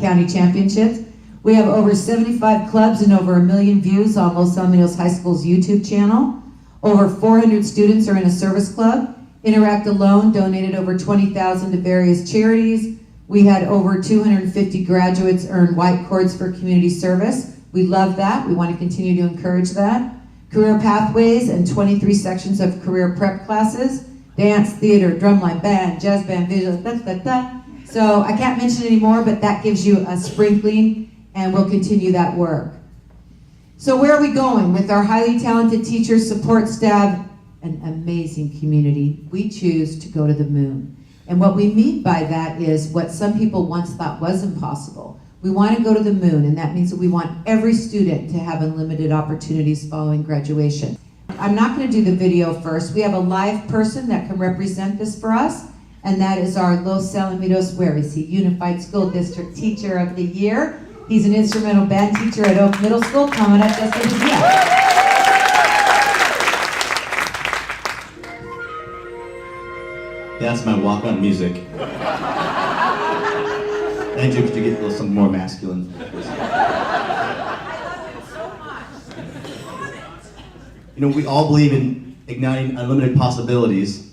county championships. We have over 75 clubs and over 1 million views on Los Alamitos High School's YouTube channel. Over 400 students are in a service club. Interact Alone donated over $20,000 to various charities. We had over 250 graduates earn white cords for community service. We love that. We want to continue to encourage that. Career pathways and 23 sections of career prep classes, dance, theater, drumline, band, jazz band, visual, So I can't mention anymore, but that gives you a sprinkling, and we'll continue that work. So where are we going? With our highly talented teachers, support staff, an amazing community, we choose to go to the moon. And what we mean by that is what some people once thought was impossible. We want to go to the moon, and that means that we want every student to have unlimited opportunities following graduation. I'm not going to do the video first. We have a live person that can represent this for us, and that is our Los Alamitos, where is he? Unified School District Teacher of the Year. He's an instrumental band teacher at Oak Middle School, coming up just in his That's my walk-on music. Andrew, could you get a little something more masculine? We all believe in igniting unlimited possibilities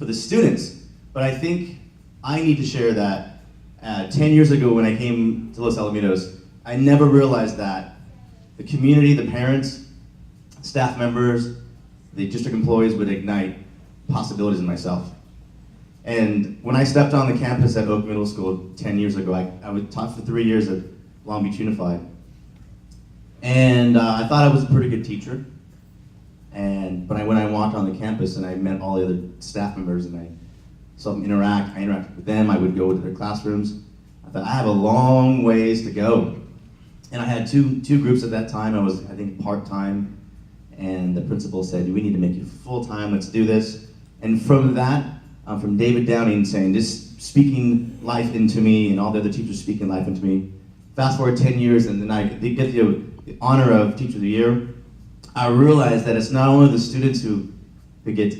for the students. But I think I need to share that 10 years ago when I came to Los Alamitos, I never realized that the community, the parents, staff members, the district employees would ignite possibilities in myself. And when I stepped on the campus at Oak Middle School 10 years ago, I was taught for 3 years at Long Beach Unified. And I thought I was a pretty good teacher. But when I walked on the campus and I met all the other staff members and I saw them interact, I interacted with them, I would go to their classrooms. I thought, I have a long ways to go. And I had two groups at that time. I was, I think, part-time. And the principal said, we need to make you full-time, let's do this. And from that, from David Downing saying, just speaking life into me and all the other teachers speaking life into me. Fast forward 10 years and then I get the honor of Teacher of the Year. I realized that it's not only the students who get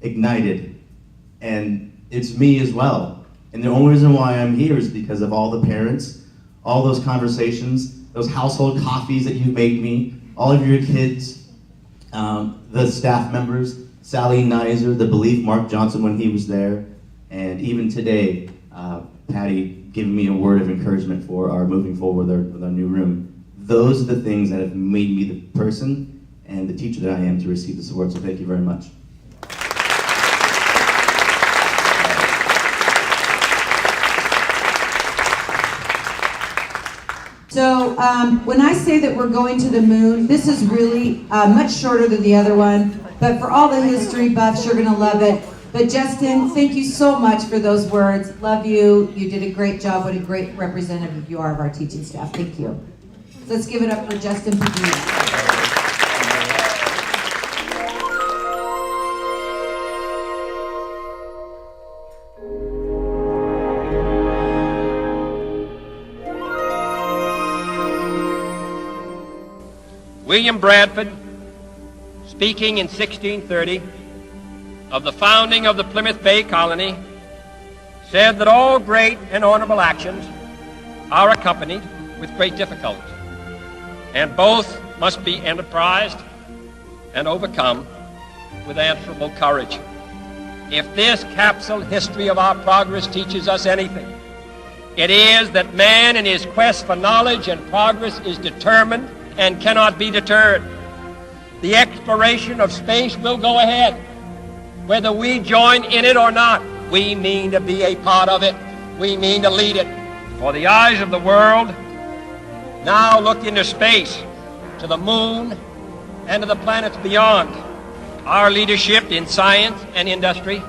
ignited, and it's me as well. And the only reason why I'm here is because of all the parents, all those conversations, those household coffees that you've made me, all of your kids, the staff members, Sally Nizer, the belief Mark Johnson when he was there, and even today, Patty giving me a word of encouragement for our moving forward with our new room. Those are the things that have made me the person and the teacher that I am to receive this award, so thank you very much. So when I say that we're going to the moon, this is really much shorter than the other one, but for all the history buffs, you're gonna love it. But Justin, thank you so much for those words. Love you. You did a great job. What a great representative you are of our teaching staff. Thank you. So let's give it up for Justin Padilla. William Bradford, speaking in 1630 of the founding of the Plymouth Bay Colony, said that all great and honorable actions are accompanied with great difficulty, and both must be enterprised and overcome with answerable courage. If this capsule history of our progress teaches us anything, it is that man in his quest for knowledge and progress is determined and cannot be deterred. The exploration of space will go ahead. Whether we join in it or not, we mean to be a part of it. We mean to lead it. For the eyes of the world now look into space, to the moon, and to the planets beyond. Our leadership in science and industry,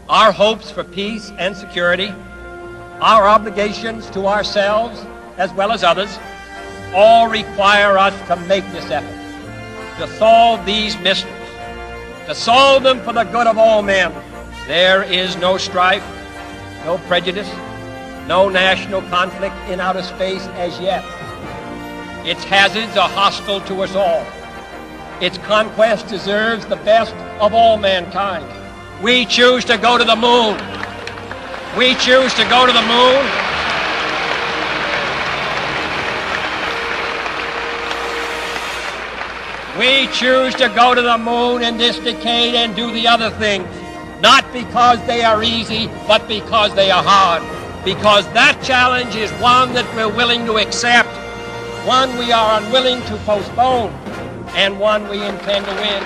our hopes for peace and security, our obligations to ourselves as well as others, all require us to make this effort, to solve these mysteries, to solve them for the good of all men. There is no strife, no prejudice, no national conflict in outer space as yet. Its hazards are hostile to us all. Its conquest deserves the best of all mankind. We choose to go to the moon. We choose to go to the moon. We choose to go to the moon in this decade and do the other things, not because they are easy, but because they are hard. Because that challenge is one that we're willing to accept, one we are unwilling to postpone, and one we intend to win.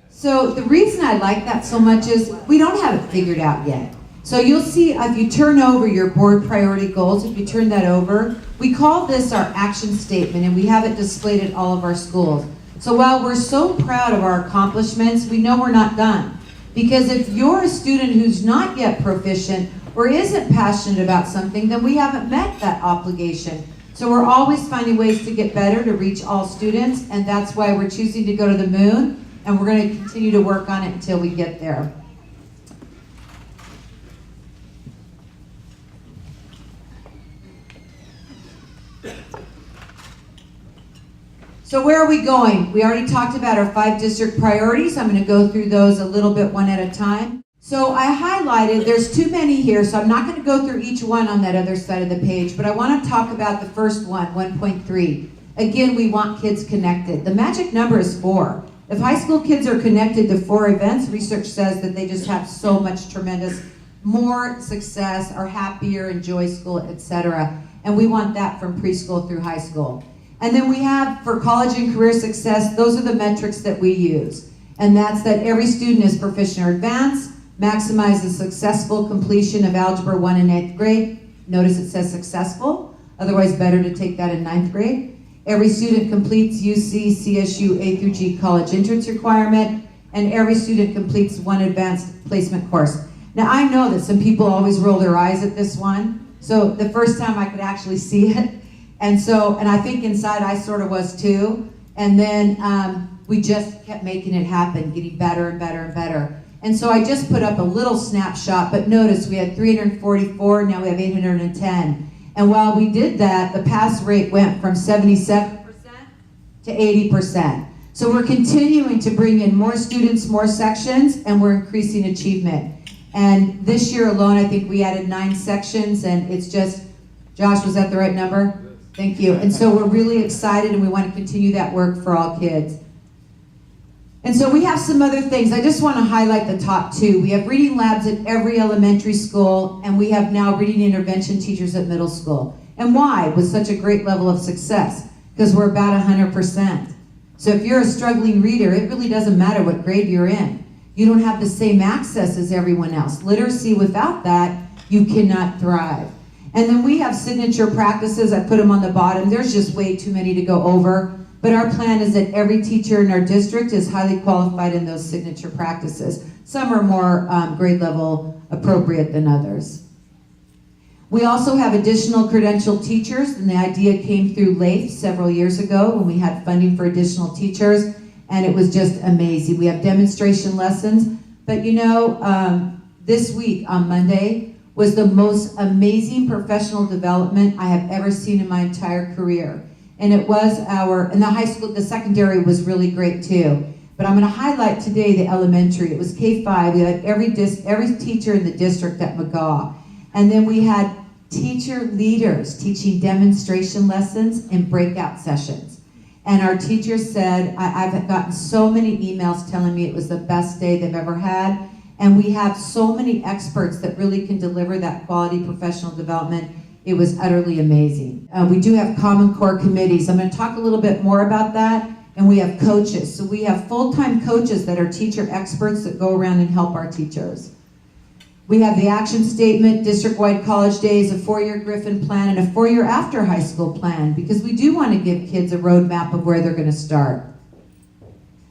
So the reason I like that so much is we don't have it figured out yet. So you'll see if you turn over your board priority goals, if you turn that over, we call this our action statement and we have it displayed at all of our schools. So while we're so proud of our accomplishments, we know we're not done. Because if you're a student who's not yet proficient or isn't passionate about something, then we haven't met that obligation. So we're always finding ways to get better to reach all students, and that's why we're choosing to go to the moon. And we're going to continue to work on it until we get there. So where are we going? We already talked about our 5 district priorities. I'm going to go through those a little bit one at a time. So I highlighted, there's too many here, so I'm not going to go through each one on that other side of the page, but I want to talk about the first one, 1.3. Again, we want kids connected. The magic number is 4. If high school kids are connected to 4 events, research says that they just have so much tremendous more success, are happier, enjoy school, etc. And we want that from preschool through high school. And then we have, for college and career success, those are the metrics that we use. And that's that every student is proficient or advanced, maximize the successful completion of Algebra 1 in 8th grade. Notice it says successful, otherwise better to take that in 9th grade. Every student completes UC, CSU, A through G college entrance requirement, and every student completes 1 advanced placement course. Now I know that some people always roll their eyes at this one, so the first time I could actually see it, and I think inside I sort of was too, and then we just kept making it happen, getting better and better and better. And so I just put up a little snapshot, but notice we had 344, now we have 810. And while we did that, the pass rate went from 77% to 80%. So we're continuing to bring in more students, more sections, and we're increasing achievement. And this year alone, I think we added 9 sections, and it's just, Josh, was that the right number? Thank you. And so we're really excited, and we want to continue that work for all kids. And so we have some other things. I just want to highlight the top 2. We have reading labs at every elementary school, and we have now reading intervention teachers at middle school. And why? With such a great level of success? Because we're about 100%. So if you're a struggling reader, it really doesn't matter what grade you're in. You don't have the same access as everyone else. Literacy, without that, you cannot thrive. And then we have signature practices. I put them on the bottom. There's just way too many to go over. But our plan is that every teacher in our district is highly qualified in those signature practices. Some are more grade level appropriate than others. We also have additional credentialed teachers, and the idea came through LAIF several years ago when we had funding for additional teachers, and it was just amazing. We have demonstration lessons, but you know, this week on Monday was the most amazing professional development I have ever seen in my entire career. And it was and the high school, the secondary was really great too. But I'm gonna highlight today the elementary. It was K-5, we had every teacher in the district at McGaw. And then we had teacher leaders teaching demonstration lessons and breakout sessions. And our teachers said, I've gotten so many emails telling me it was the best day they've ever had. And we have so many experts that really can deliver that quality professional development. It was utterly amazing. We do have Common Core committees. I'm going to talk a little bit more about that. And we have coaches. So we have full-time coaches that are teacher experts that go around and help our teachers. We have the action statement, district-wide college days, a 4-year Griffin plan, and a 4-year after high school plan, because we do want to give kids a roadmap of where they're going to start.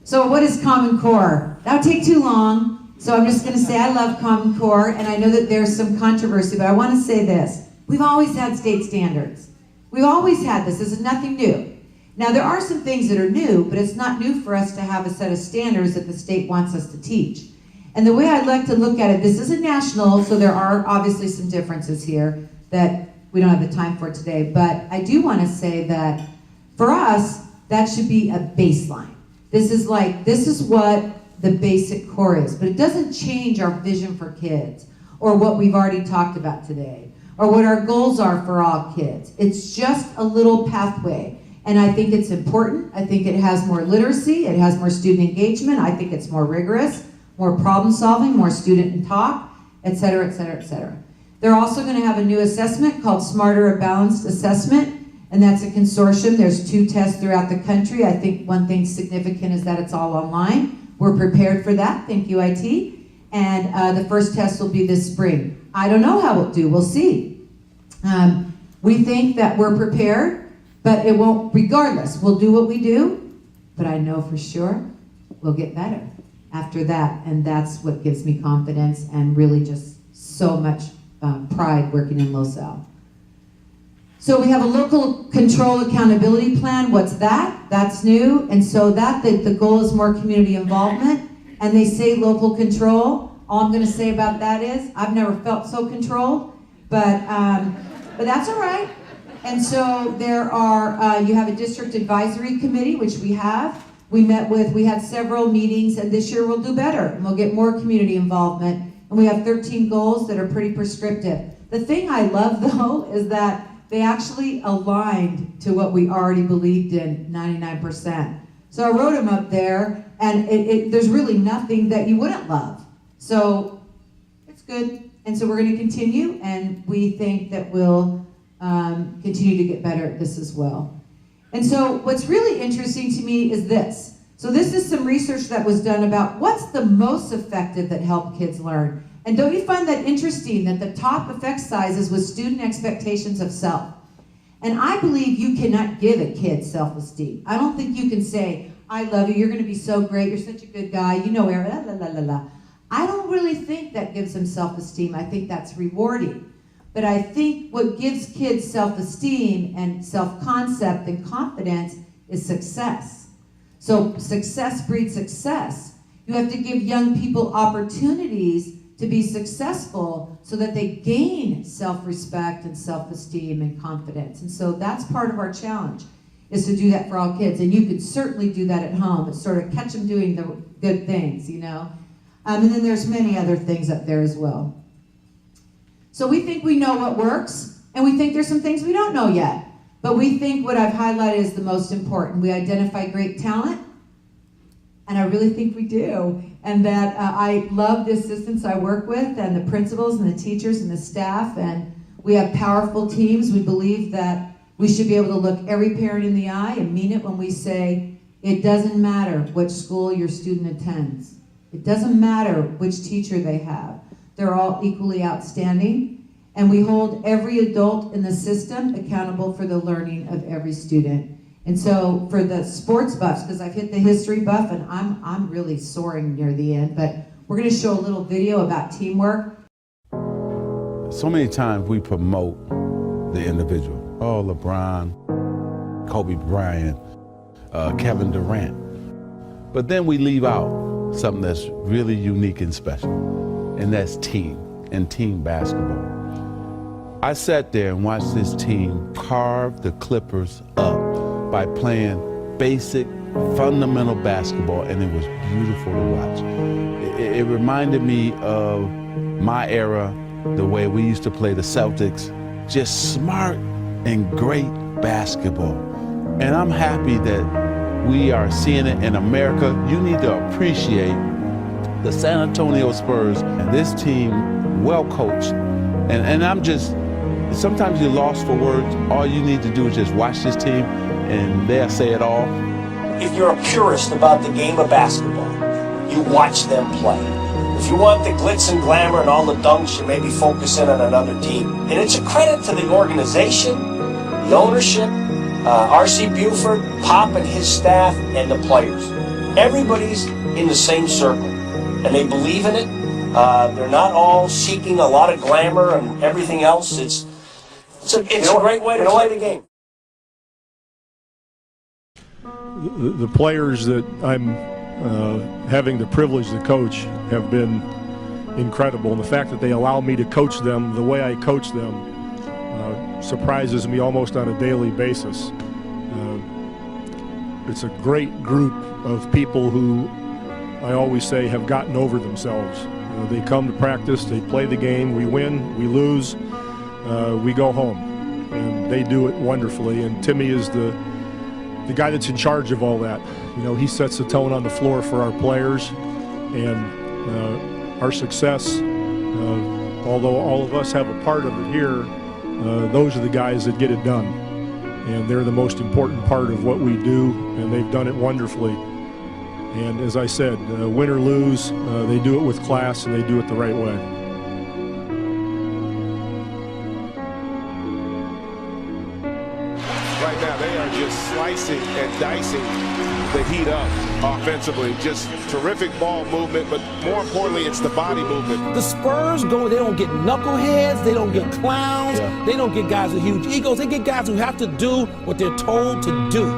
So what is Common Core? That would take too long. So I'm just going to say I love Common Core, and I know that there's some controversy, but I want to say this. We've always had state standards. We've always had this. This is nothing new. Now, there are some things that are new, but it's not new for us to have a set of standards that the state wants us to teach. And the way I'd like to look at it, this isn't national, so there are obviously some differences here that we don't have the time for today, but I do want to say that for us, that should be a baseline. This is what the basic core is, but it doesn't change our vision for kids or what we've already talked about today, or what our goals are for all kids. It's just a little pathway. And I think it's important. I think it has more literacy. It has more student engagement. I think it's more rigorous, more problem solving, more student and talk, et cetera, et cetera, et cetera. They're also going to have a new assessment called Smarter or Balanced Assessment, and that's a consortium. There's 2 tests throughout the country. I think one thing significant is that it's all online. We're prepared for that. Thank you, IT. And the first test will be this spring. I don't know how we'll do. We'll see. We think that we're prepared, but it won't, regardless. We'll do what we do, but I know for sure we'll get better after that, and that's what gives me confidence and really just so much pride working in LoSal. So we have a local control accountability plan. What's that? That's new, and so the goal is more community involvement, and they say local control. All I'm going to say about that is I've never felt so controlled, but that's all right. And so there are, you have a district advisory committee, which we have. We had several meetings, and this year we'll do better. And we'll get more community involvement And we have 13 goals that are pretty prescriptive. The thing I love, though, is that they actually aligned to what we already believed in 99%. So I wrote them up there, and there's really nothing that you wouldn't love. So it's good. And so we're going to continue, and we think that we'll continue to get better at this as well. And so what's really interesting to me is this. So this is some research that was done about what's the most effective that help kids learn. And don't you find that interesting that the top effect sizes with student expectations of self? And I believe you cannot give a kid self-esteem. I don't think you can say, I love you, you're going to be so great, you're such a good guy, you know, la la la la. I don't really think that gives them self-esteem. I think that's rewarding. But I think what gives kids self-esteem and self-concept and confidence is success. So success breeds success. You have to give young people opportunities to be successful so that they gain self-respect and self-esteem and confidence. And so that's part of our challenge, is to do that for all kids. And you could certainly do that at home. It's sort of catch them doing the good things, you know. And then there's many other things up there as well. So we think we know what works, and we think there's some things we don't know yet. But we think what I've highlighted is the most important. We identify great talent, and I really think we do. And that I love the assistants I work with, and the principals, and the teachers, and the staff, and we have powerful teams. We believe that we should be able to look every parent in the eye and mean it when we say, it doesn't matter which school your student attends. It doesn't matter which teacher they have. They're all equally outstanding, and we hold every adult in the system accountable for the learning of every student. And so for the sports buffs, because I've hit the history buff and I'm really soaring near the end, but we're going to show a little video about teamwork. So many times we promote the individual. Oh, LeBron, Kobe Bryant, Kevin Durant. But then we leave out something that's really unique and special, and that's team and team basketball. I sat there and watched this team carve the Clippers up by playing basic, fundamental basketball, and it was beautiful to watch. It reminded me of my era, the way we used to play the Celtics, just smart and great basketball. And I'm happy that we are seeing it in America. You need to appreciate the San Antonio Spurs and this team, well coached. And I'm just, sometimes you're lost for words. All you need to do is just watch this team and they'll say it all. If you're a purist about the game of basketball, you watch them play. If you want the glitz and glamour and all the dunks, you maybe focus in on another team. And it's a credit to the organization, the ownership, R.C. Buford, Pop and his staff, and the players. Everybody's in the same circle, and they believe in it. They're not all seeking a lot of glamour and everything else. It's a great way to play the game. The players that I'm having the privilege to coach have been incredible, and the fact that they allow me to coach them the way I coach them surprises me almost on a daily basis. It's a great group of people who I always say have gotten over themselves. They come to practice, they play the game, we win, we lose, we go home, and they do it wonderfully. And Timmy is the guy that's in charge of all that. You know, he sets the tone on the floor for our players, and our success, although all of us have a part of it here, those are the guys that get it done. And they're the most important part of what we do, and they've done it wonderfully. And as I said, win or lose, they do it with class and they do it the right way. Right now, they are just slicing and dicing the Heat up offensively. Just terrific ball movement, but more importantly, it's the body movement. The Spurs go, they don't get knuckleheads, they don't get clowns, they don't get guys with huge egos, they get guys who have to do what they're told to do.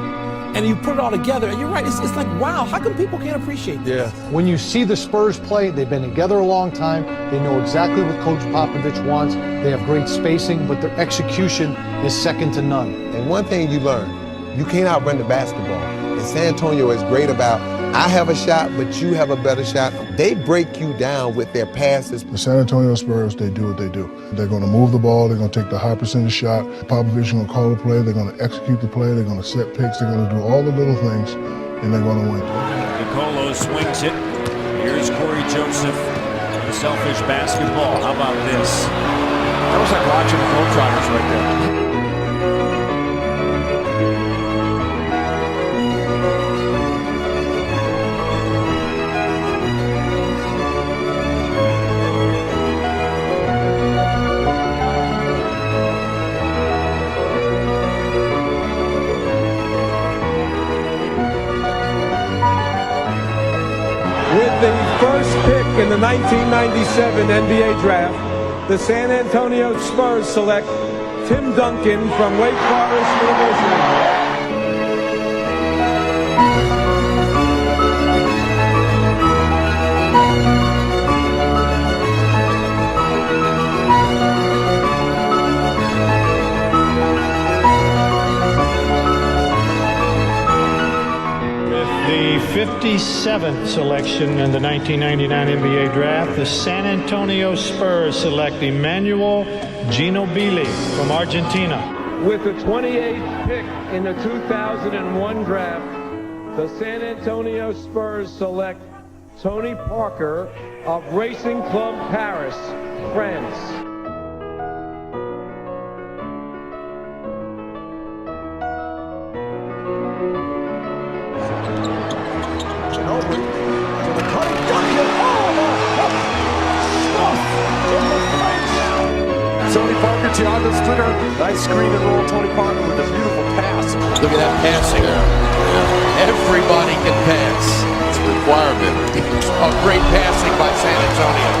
And you put it all together, and you're right, it's like, wow, how come people can't appreciate this? Yeah. When you see the Spurs play, they've been together a long time, they know exactly what Coach Popovich wants, they have great spacing, but their execution is second to none. And one thing you learn, you can't outrun the basketball. And San Antonio is great about I have a shot, but you have a better shot. They break you down with their passes. The San Antonio Spurs, they do what they do. They're going to move the ball. They're going to take the high percentage shot. Popovich is going to call the play. They're going to execute the play. They're going to set picks. They're going to do all the little things, and they're going to win. Nicolo swings it. Here's Corey Joseph. Selfish basketball. How about this? That was like watching the Globetrotters right there. With the first pick in the 1997 NBA draft, the San Antonio Spurs select Tim Duncan from Wake Forest University. The 57th selection in the 1999 NBA Draft, the San Antonio Spurs select Emmanuel Ginobili from Argentina. With the 28th pick in the 2001 draft, the San Antonio Spurs select Tony Parker of Racing Club Paris, France. Tony Parker, Thiago Splitter, nice screen and roll. Tony Parker with a beautiful pass. Look at that passing. Everybody can pass. It's a requirement. Oh, great passing by San Antonio.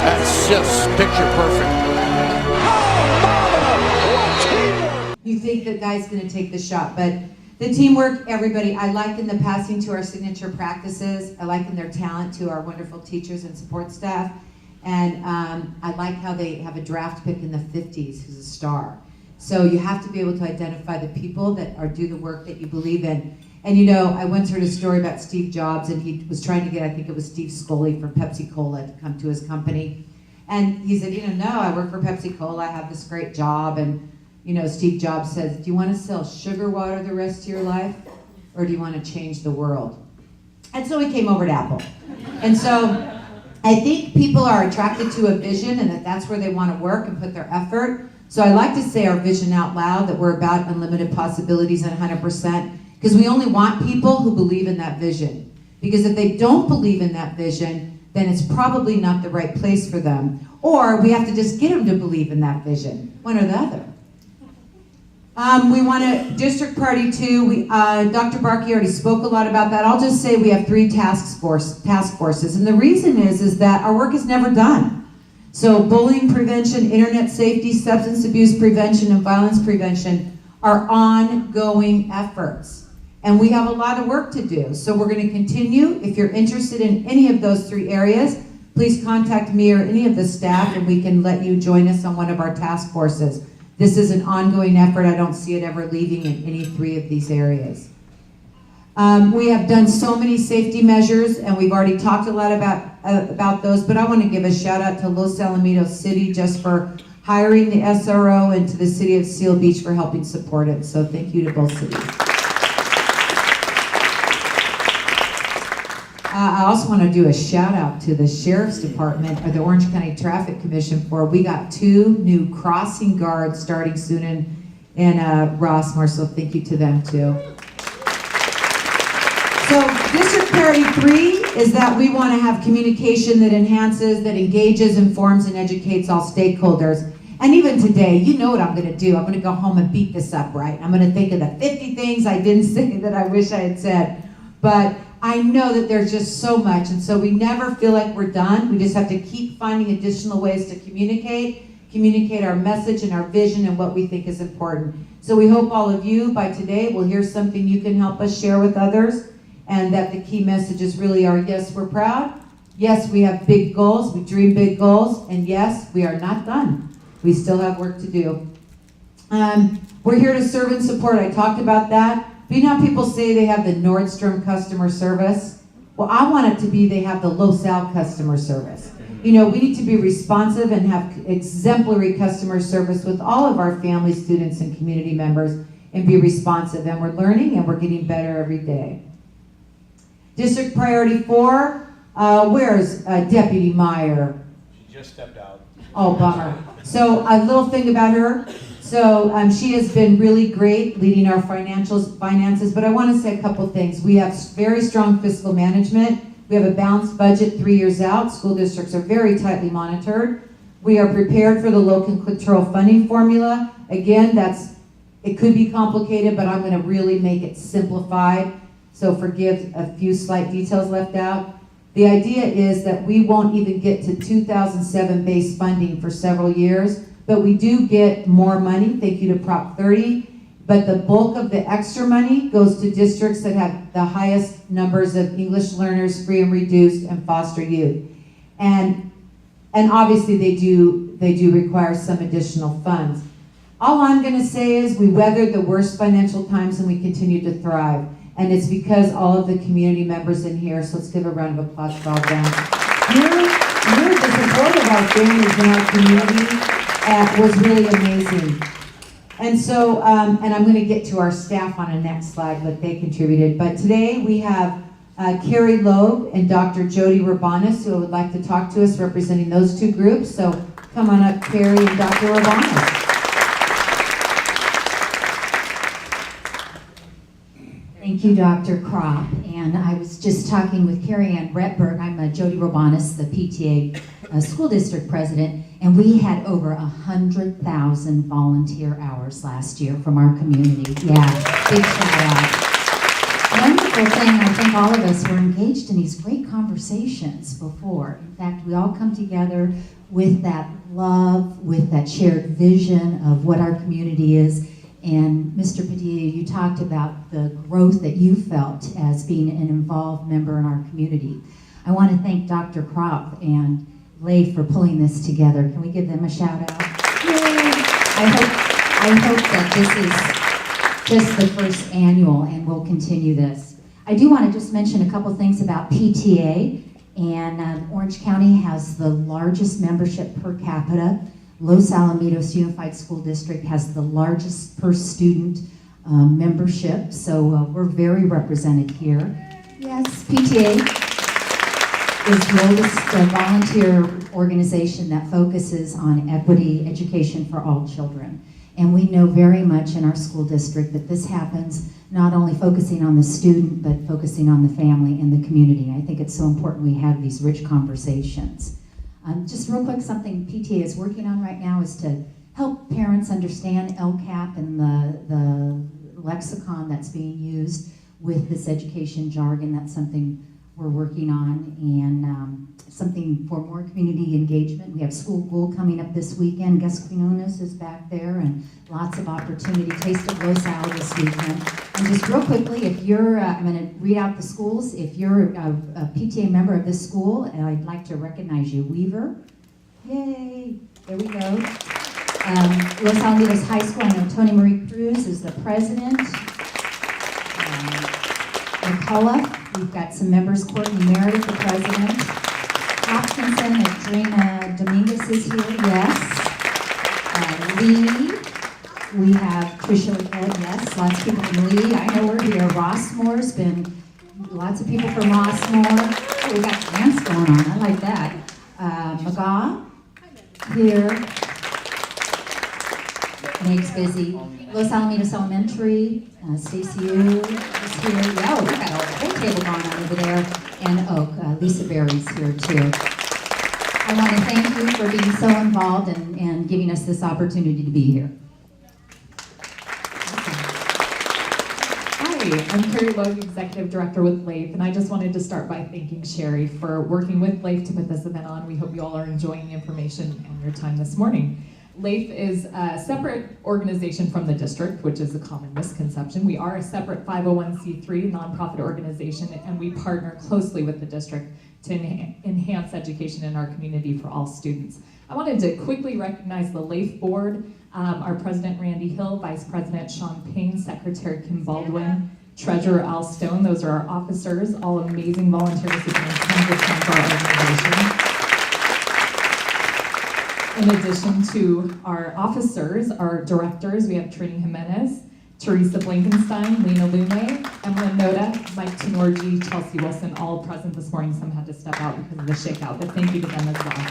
That's just picture perfect. You think that guy's going to take the shot, but the teamwork, everybody, I liken the passing to our signature practices. I liken their talent to our wonderful teachers and support staff. And I like how they have a draft pick in the 50s who's a star. So you have to be able to identify the people that do the work that you believe in. And you know, I once heard a story about Steve Jobs, and he was trying to get, I think it was Steve Scully from Pepsi Cola to come to his company. And he said, no, I work for Pepsi Cola, I have this great job. And Steve Jobs says, do you want to sell sugar water the rest of your life? Or do you want to change the world? And so he came over to Apple. And so I think people are attracted to a vision and that's where they want to work and put their effort. So I like to say our vision out loud, that we're about unlimited possibilities and 100%, because we only want people who believe in that vision. Because if they don't believe in that vision, then it's probably not the right place for them. Or we have to just get them to believe in that vision, one or the other. We want a district party too. Dr. Barkey already spoke a lot about that. I'll just say we have 3 task forces. And the reason is that our work is never done. So bullying prevention, internet safety, substance abuse prevention, and violence prevention are ongoing efforts. And we have a lot of work to do. So we're going to continue. If you're interested in any of those 3 areas, please contact me or any of the staff and we can let you join us on one of our task forces. This is an ongoing effort. I don't see it ever leaving in any 3 of these areas. We have done so many safety measures, and we've already talked a lot about those, but I want to give a shout out to Los Alamitos City just for hiring the SRO, and to the City of Seal Beach for helping support it. So thank you to both cities. I also want to do a shout out to the Sheriff's Department or the Orange County Traffic Commission we got 2 new crossing guards starting soon in Rossmore, so thank you to them too. So District Priority 3 is that we want to have communication that enhances, that engages, informs, and educates all stakeholders. And even today, you know what I'm going to do. I'm going to go home and beat this up, right? I'm going to think of the 50 things I didn't say that I wish I had said. But I know that there's just so much, and so we never feel like we're done. We just have to keep finding additional ways to communicate our message and our vision and what we think is important. So we hope all of you, by today, will hear something you can help us share with others, and that the key messages really are, yes, we're proud. Yes, we have big goals. We dream big goals. And yes, we are not done. We still have work to do. We're here to serve and support. I talked about that. But you know how people say they have the Nordstrom customer service? Well, I want it to be they have the LoSal customer service. You know, we need to be responsive and have exemplary customer service with all of our family, students, and community members, and be responsive. And we're learning and we're getting better every day. District Priority 4, where's Deputy Meyer? She just stepped out. Oh, bummer. So a little thing about her. So she has been really great leading our finances, but I want to say a couple things. We have very strong fiscal management. We have a balanced budget 3 years out. School districts are very tightly monitored. We are prepared for the local control funding formula. Again, it could be complicated, but I'm going to really make it simplified. So forgive a few slight details left out. The idea is that we won't even get to 2007 base funding for several years, but we do get more money, thank you to Prop 30, but the bulk of the extra money goes to districts that have the highest numbers of English learners, free and reduced, and foster youth. And obviously they do require some additional funds. All I'm gonna say is we weathered the worst financial times and we continue to thrive. And it's because all of the community members in here, so let's give a round of applause for all of them. You're the support of our families in our community was really amazing. And so, and I'm gonna get to our staff on the next slide, what they contributed. But today we have Carrie Loeb and Dr. Jody Rabanis, who would like to talk to us representing those two groups. So come on up, Carrie and Dr. Rabanis. Thank you, Dr. Kropp. And I was just talking with Carrie Ann Retberg. I'm Jody Rabanis, the PTA school district president, and we had over 100,000 volunteer hours last year from our community. Yeah, big shout out. Wonderful thing, I think all of us were engaged in these great conversations before. In fact, we all come together with that love, with that shared vision of what our community is. And Mr. Padilla, you talked about the growth that you felt as being an involved member in our community. I want to thank Dr. Kropp and Leif for pulling this together. Can we give them a shout out? Yay! I hope that this is just the first annual and we'll continue this. I do want to just mention a couple things about PTA. And Orange County has the largest membership per capita. Los Alamitos Unified School District has the largest per student membership, so we're very represented here. Yes, PTA is the oldest volunteer organization that focuses on equity education for all children. And we know very much in our school district that this happens not only focusing on the student, but focusing on the family and the community. I think it's so important we have these rich conversations. Just real quick, something PTA is working on right now is to help parents understand LCAP and the lexicon that's being used with this education jargon. That's something we're working on, and something for more community engagement. We have School Goal coming up this weekend. Gus Quinones is back there, and lots of opportunity. Taste of Los Al this weekend. And just real quickly, if you're, I'm going to read out the schools. If you're a PTA member of this school, and I'd like to recognize you. Weaver, yay, there we go. Los Alamitos High School, I know Tony Marie Cruz is the president. McCullough, we've got some members, Courtney Meredith, the president. Hopkinson, Adrena Dominguez is here, yes. Lee, we have Tricia Leggett, yes, lots of people from Lee. I know we're here. Rossmore's been, lots of people from Rossmore. Oh, we got dance going on, I like that. McGaw, here. Nate's busy. Los Alamitos Elementary, Stacy Yu is here. Yeah, oh, we got a whole table going on over there. And Oak, Lisa Berry's here too. I want to thank you for being so involved and giving us this opportunity to be here. Hi, I'm Carrie Logue, Executive Director with Leif, and I just wanted to start by thanking Sherry for working with Leif to put this event on. We hope you all are enjoying the information and your time this morning. Leif is a separate organization from the district, which is a common misconception. We are a separate 501c3 nonprofit organization, and we partner closely with the district to enhance education in our community for all students. I wanted to quickly recognize the Leif board, our president Randy Hill, vice president Sean Payne, secretary Kim Baldwin, Treasurer Al Stone, those are our officers, all amazing volunteers who've done tons of things for our organization. In addition to our officers, our directors, we have Trini Jimenez, Teresa Blankenstein, Lena Lume, Emily Noda, Mike Tenorji, Chelsea Wilson, all present this morning. Some had to step out because of the shakeout, but thank you to them as well.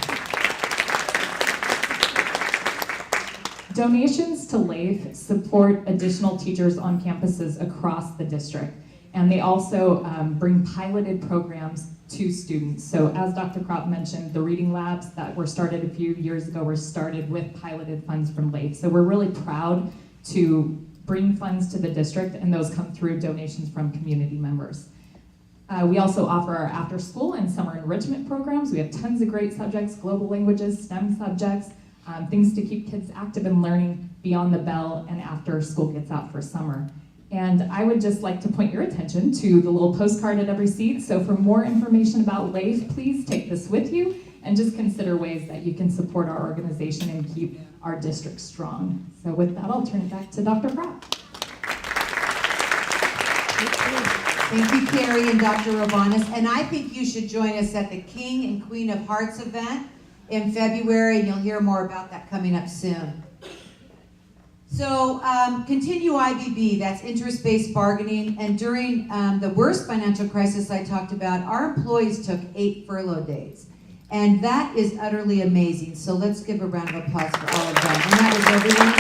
Donations to LAIF support additional teachers on campuses across the district, and they also bring piloted programs to students. So as Dr. Kropp mentioned, the reading labs that were started a few years ago were started with piloted funds from LAIF. So we're really proud to bring funds to the district, and those come through donations from community members. We also offer our after school and summer enrichment programs. We have tons of great subjects, global languages, STEM subjects, things to keep kids active and learning beyond the bell and after school gets out for summer. And I would just like to point your attention to the little postcard at every seat. So for more information about LAIF, please take this with you and just consider ways that you can support our organization and keep our district strong. So with that, I'll turn it back to Dr. Kropp. Thank you, Carrie and Dr. Robanis. And I think you should join us at the King and Queen of Hearts event in February, and you'll hear more about that coming up soon. So continue IBB, that's interest-based bargaining, and during the worst financial crisis I talked about, our employees took 8 furlough days, and that is utterly amazing. So let's give a round of applause for all of them, and that is everyone.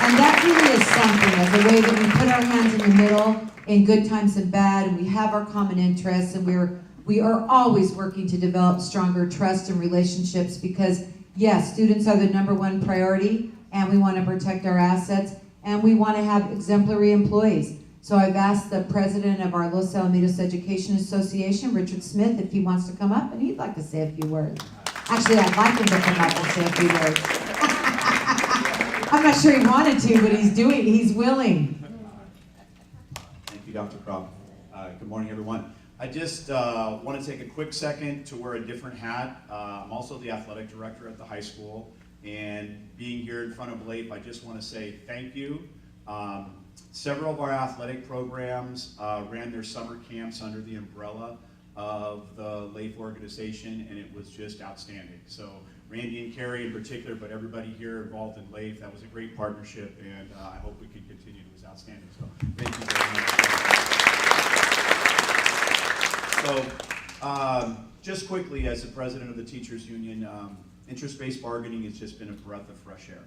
And that really is something, as a way that we put our hands in the middle in good times and bad, and we have our common interests, and we are always working to develop stronger trust and relationships, because yes, students are the #1 priority, and we want to protect our assets, and we want to have exemplary employees. So I've asked the president of our Los Alamitos Education Association, Richard Smith, if he wants to come up, and he'd like to say a few words. Actually, I'd like him to come up and say a few words. I'm not sure he wanted to, but he's willing. Thank you, Dr. Kropp. Good morning, everyone. I just want to take a quick second to wear a different hat. I'm also the athletic director at the high school, and being here in front of LAIF, I just want to say thank you. Several of our athletic programs ran their summer camps under the umbrella of the LAIF organization, and it was just outstanding. So Randy and Carrie in particular, but everybody here involved in LAIF, that was a great partnership, and I hope we can continue. It was outstanding. So thank you very much. So just quickly, as the president of the Teachers Union, interest-based bargaining has just been a breath of fresh air.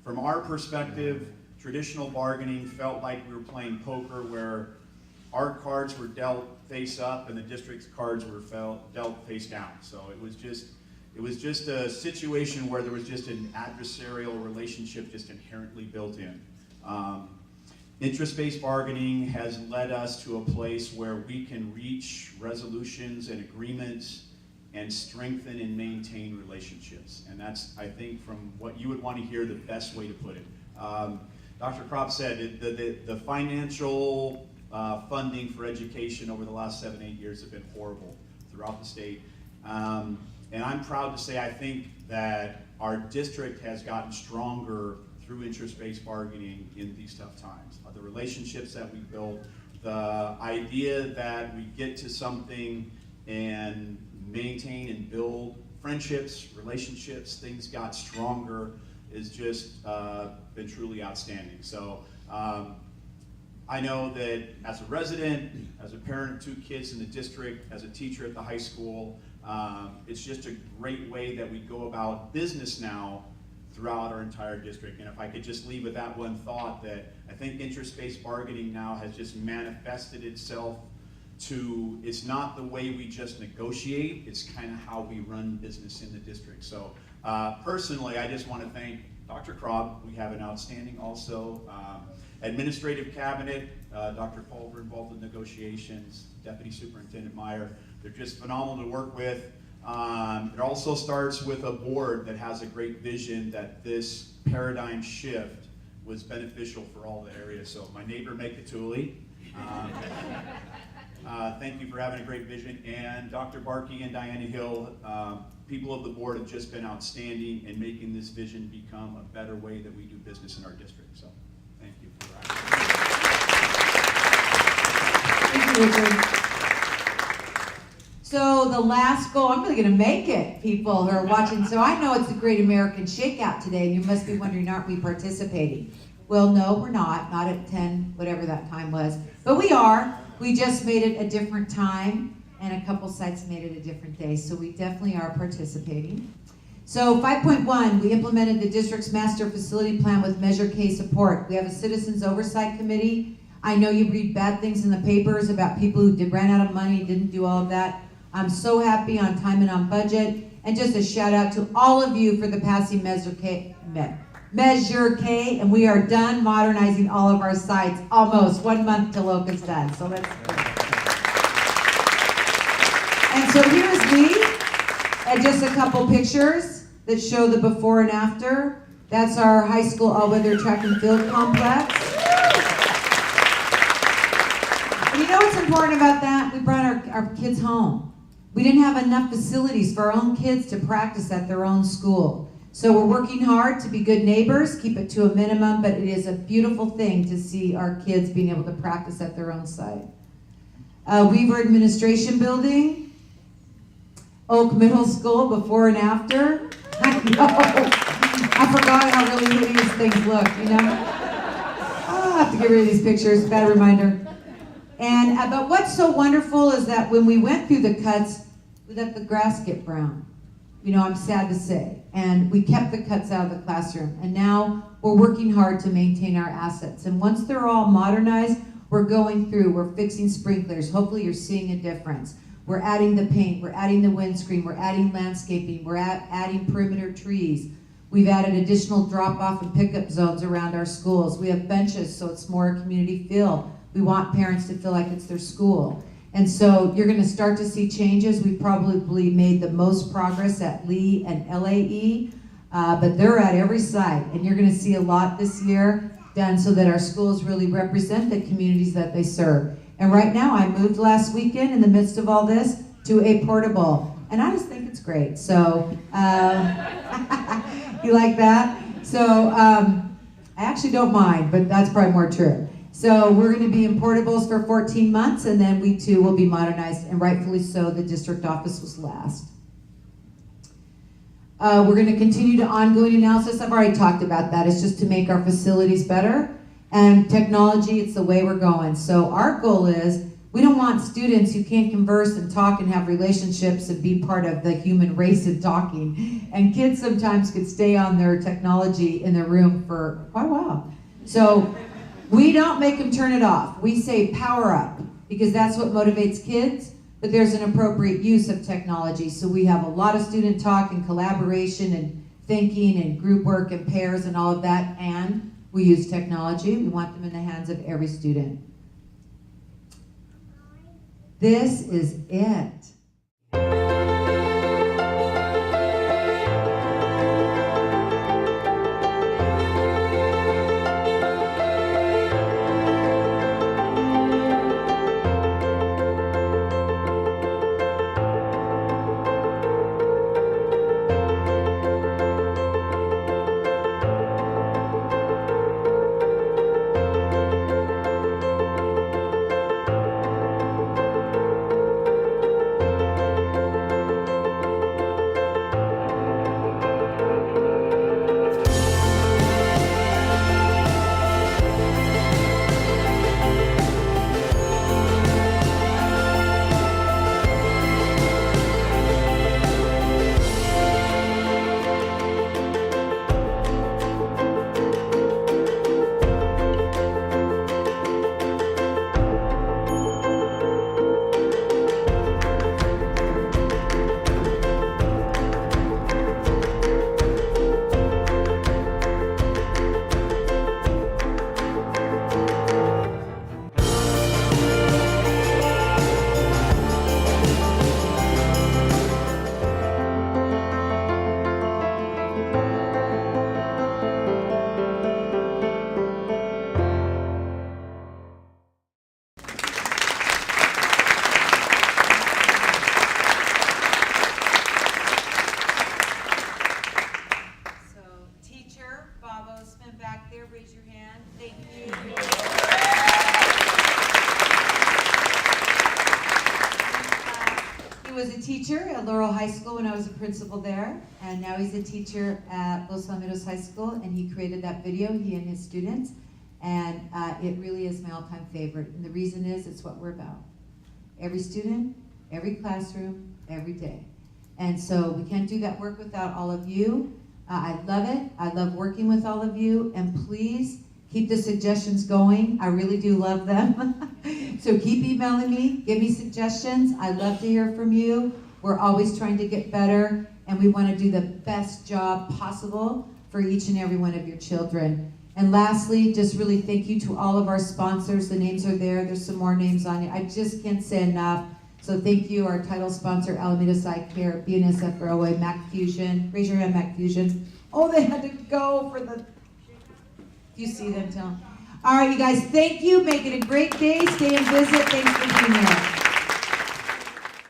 From our perspective, traditional bargaining felt like we were playing poker, where our cards were dealt face up and the district's cards were dealt face down. So it was just a situation where there was just an adversarial relationship just inherently built in. Interest-based bargaining has led us to a place where we can reach resolutions and agreements and strengthen and maintain relationships. And that's, I think, from what you would want to hear, the best way to put it. Dr. Kropp said the financial funding for education over the last 7-8 years have been horrible throughout the state. And I'm proud to say I think that our district has gotten stronger through interest-based bargaining in these tough times. The relationships that we built, the idea that we get to something and maintain and build friendships, relationships, things got stronger, is just been truly outstanding. So I know that as a resident, as a parent of 2 kids in the district, as a teacher at the high school, it's just a great way that we go about business now throughout our entire district. And if I could just leave with that one thought, that I think interest-based bargaining now has just manifested itself to, it's not the way we just negotiate, it's kind of how we run business in the district. So personally, I just want to thank Dr. Kropp. We have an outstanding also administrative cabinet, Dr. Culver involved in negotiations, Deputy Superintendent Meyer. They're just phenomenal to work with. It also starts with a board that has a great vision that this paradigm shift was beneficial for all the areas. So my neighbor, Mekatuli, thank you for having a great vision. And Dr. Barkey and Diana Hill, people of the board have just been outstanding in making this vision become a better way that we do business in our district. So thank you for that. Richard. So the last goal, I'm really gonna make it, people who are watching. So I know it's the Great American Shakeout today, and you must be wondering, aren't we participating? Well, no, we're not at 10, whatever that time was. But we are. We just made it a different time, and a couple sites made it a different day. So we definitely are participating. So 5.1, we implemented the district's master facility plan with Measure K support. We have a citizens oversight committee. I know you read bad things in the papers about people who ran out of money, didn't do all of that. I'm so happy, on time and on budget. And just a shout out to all of you for the passing Measure K, and we are done modernizing all of our sites, almost 1 month till Oka's done, so that's good. And so here's me, and just a couple pictures that show the before and after. That's our high school all-weather track and field complex. And you know what's important about that? We brought our kids home. We didn't have enough facilities for our own kids to practice at their own school. So we're working hard to be good neighbors, keep it to a minimum, but it is a beautiful thing to see our kids being able to practice at their own site. Weaver Administration Building, Oak Middle School, before and after. I know, I forgot how really hideous things look, you know? Oh, I have to get rid of these pictures, bad reminder. And but what's so wonderful is that when we went through the cuts, we let the grass get brown. You know, I'm sad to say. And we kept the cuts out of the classroom. And now we're working hard to maintain our assets. And once they're all modernized, we're going through, we're fixing sprinklers. Hopefully you're seeing a difference. We're adding the paint, we're adding the windscreen, we're adding landscaping, we're adding perimeter trees. We've added additional drop-off and pickup zones around our schools. We have benches, so it's more a community feel. We want parents to feel like it's their school. And so you're gonna start to see changes. We probably made the most progress at Lee and LAE, but they're at every site. And you're gonna see a lot this year done so that our schools really represent the communities that they serve. And right now, I moved last weekend in the midst of all this to a portable. And I just think it's great. So, you like that? So, I actually don't mind, but that's probably more true. So we're going to be in portables for 14 months, and then we too will be modernized, and rightfully so. The district office was last. We're going to continue to ongoing analysis. I've already talked about that. It's just to make our facilities better. And technology, it's the way we're going. So our goal is, we don't want students who can't converse and talk and have relationships and be part of the human race of talking. And kids sometimes could stay on their technology in their room for quite a while. So we don't make them turn it off. We say power up, because that's what motivates kids, but there's an appropriate use of technology. So we have a lot of student talk and collaboration and thinking and group work and pairs and all of that, and we use technology. We want them in the hands of every student. This is it. Laurel High School when I was a principal there, and now he's a teacher at Los Alamitos High School, and he created that video, he and his students, and it really is my all-time favorite. And the reason is, it's what we're about. Every student, every classroom, every day. And so we can't do that work without all of you. I love it. I love working with all of you, and please keep the suggestions going. I really do love them. So keep emailing me, give me suggestions. I love to hear from you. We're always trying to get better, and we want to do the best job possible for each and every one of your children. And lastly, just really thank you to all of our sponsors. The names are there. There's some more names on it. I just can't say enough. So thank you, our title sponsor, Alamitos Eye Care, BNSF Railway, Mac Fusion. Raise your hand, Mac Fusion. Oh, they had to go for the... You see them, tell them. All right, you guys, thank you. Make it a great day. Stay and visit. Thanks for being here.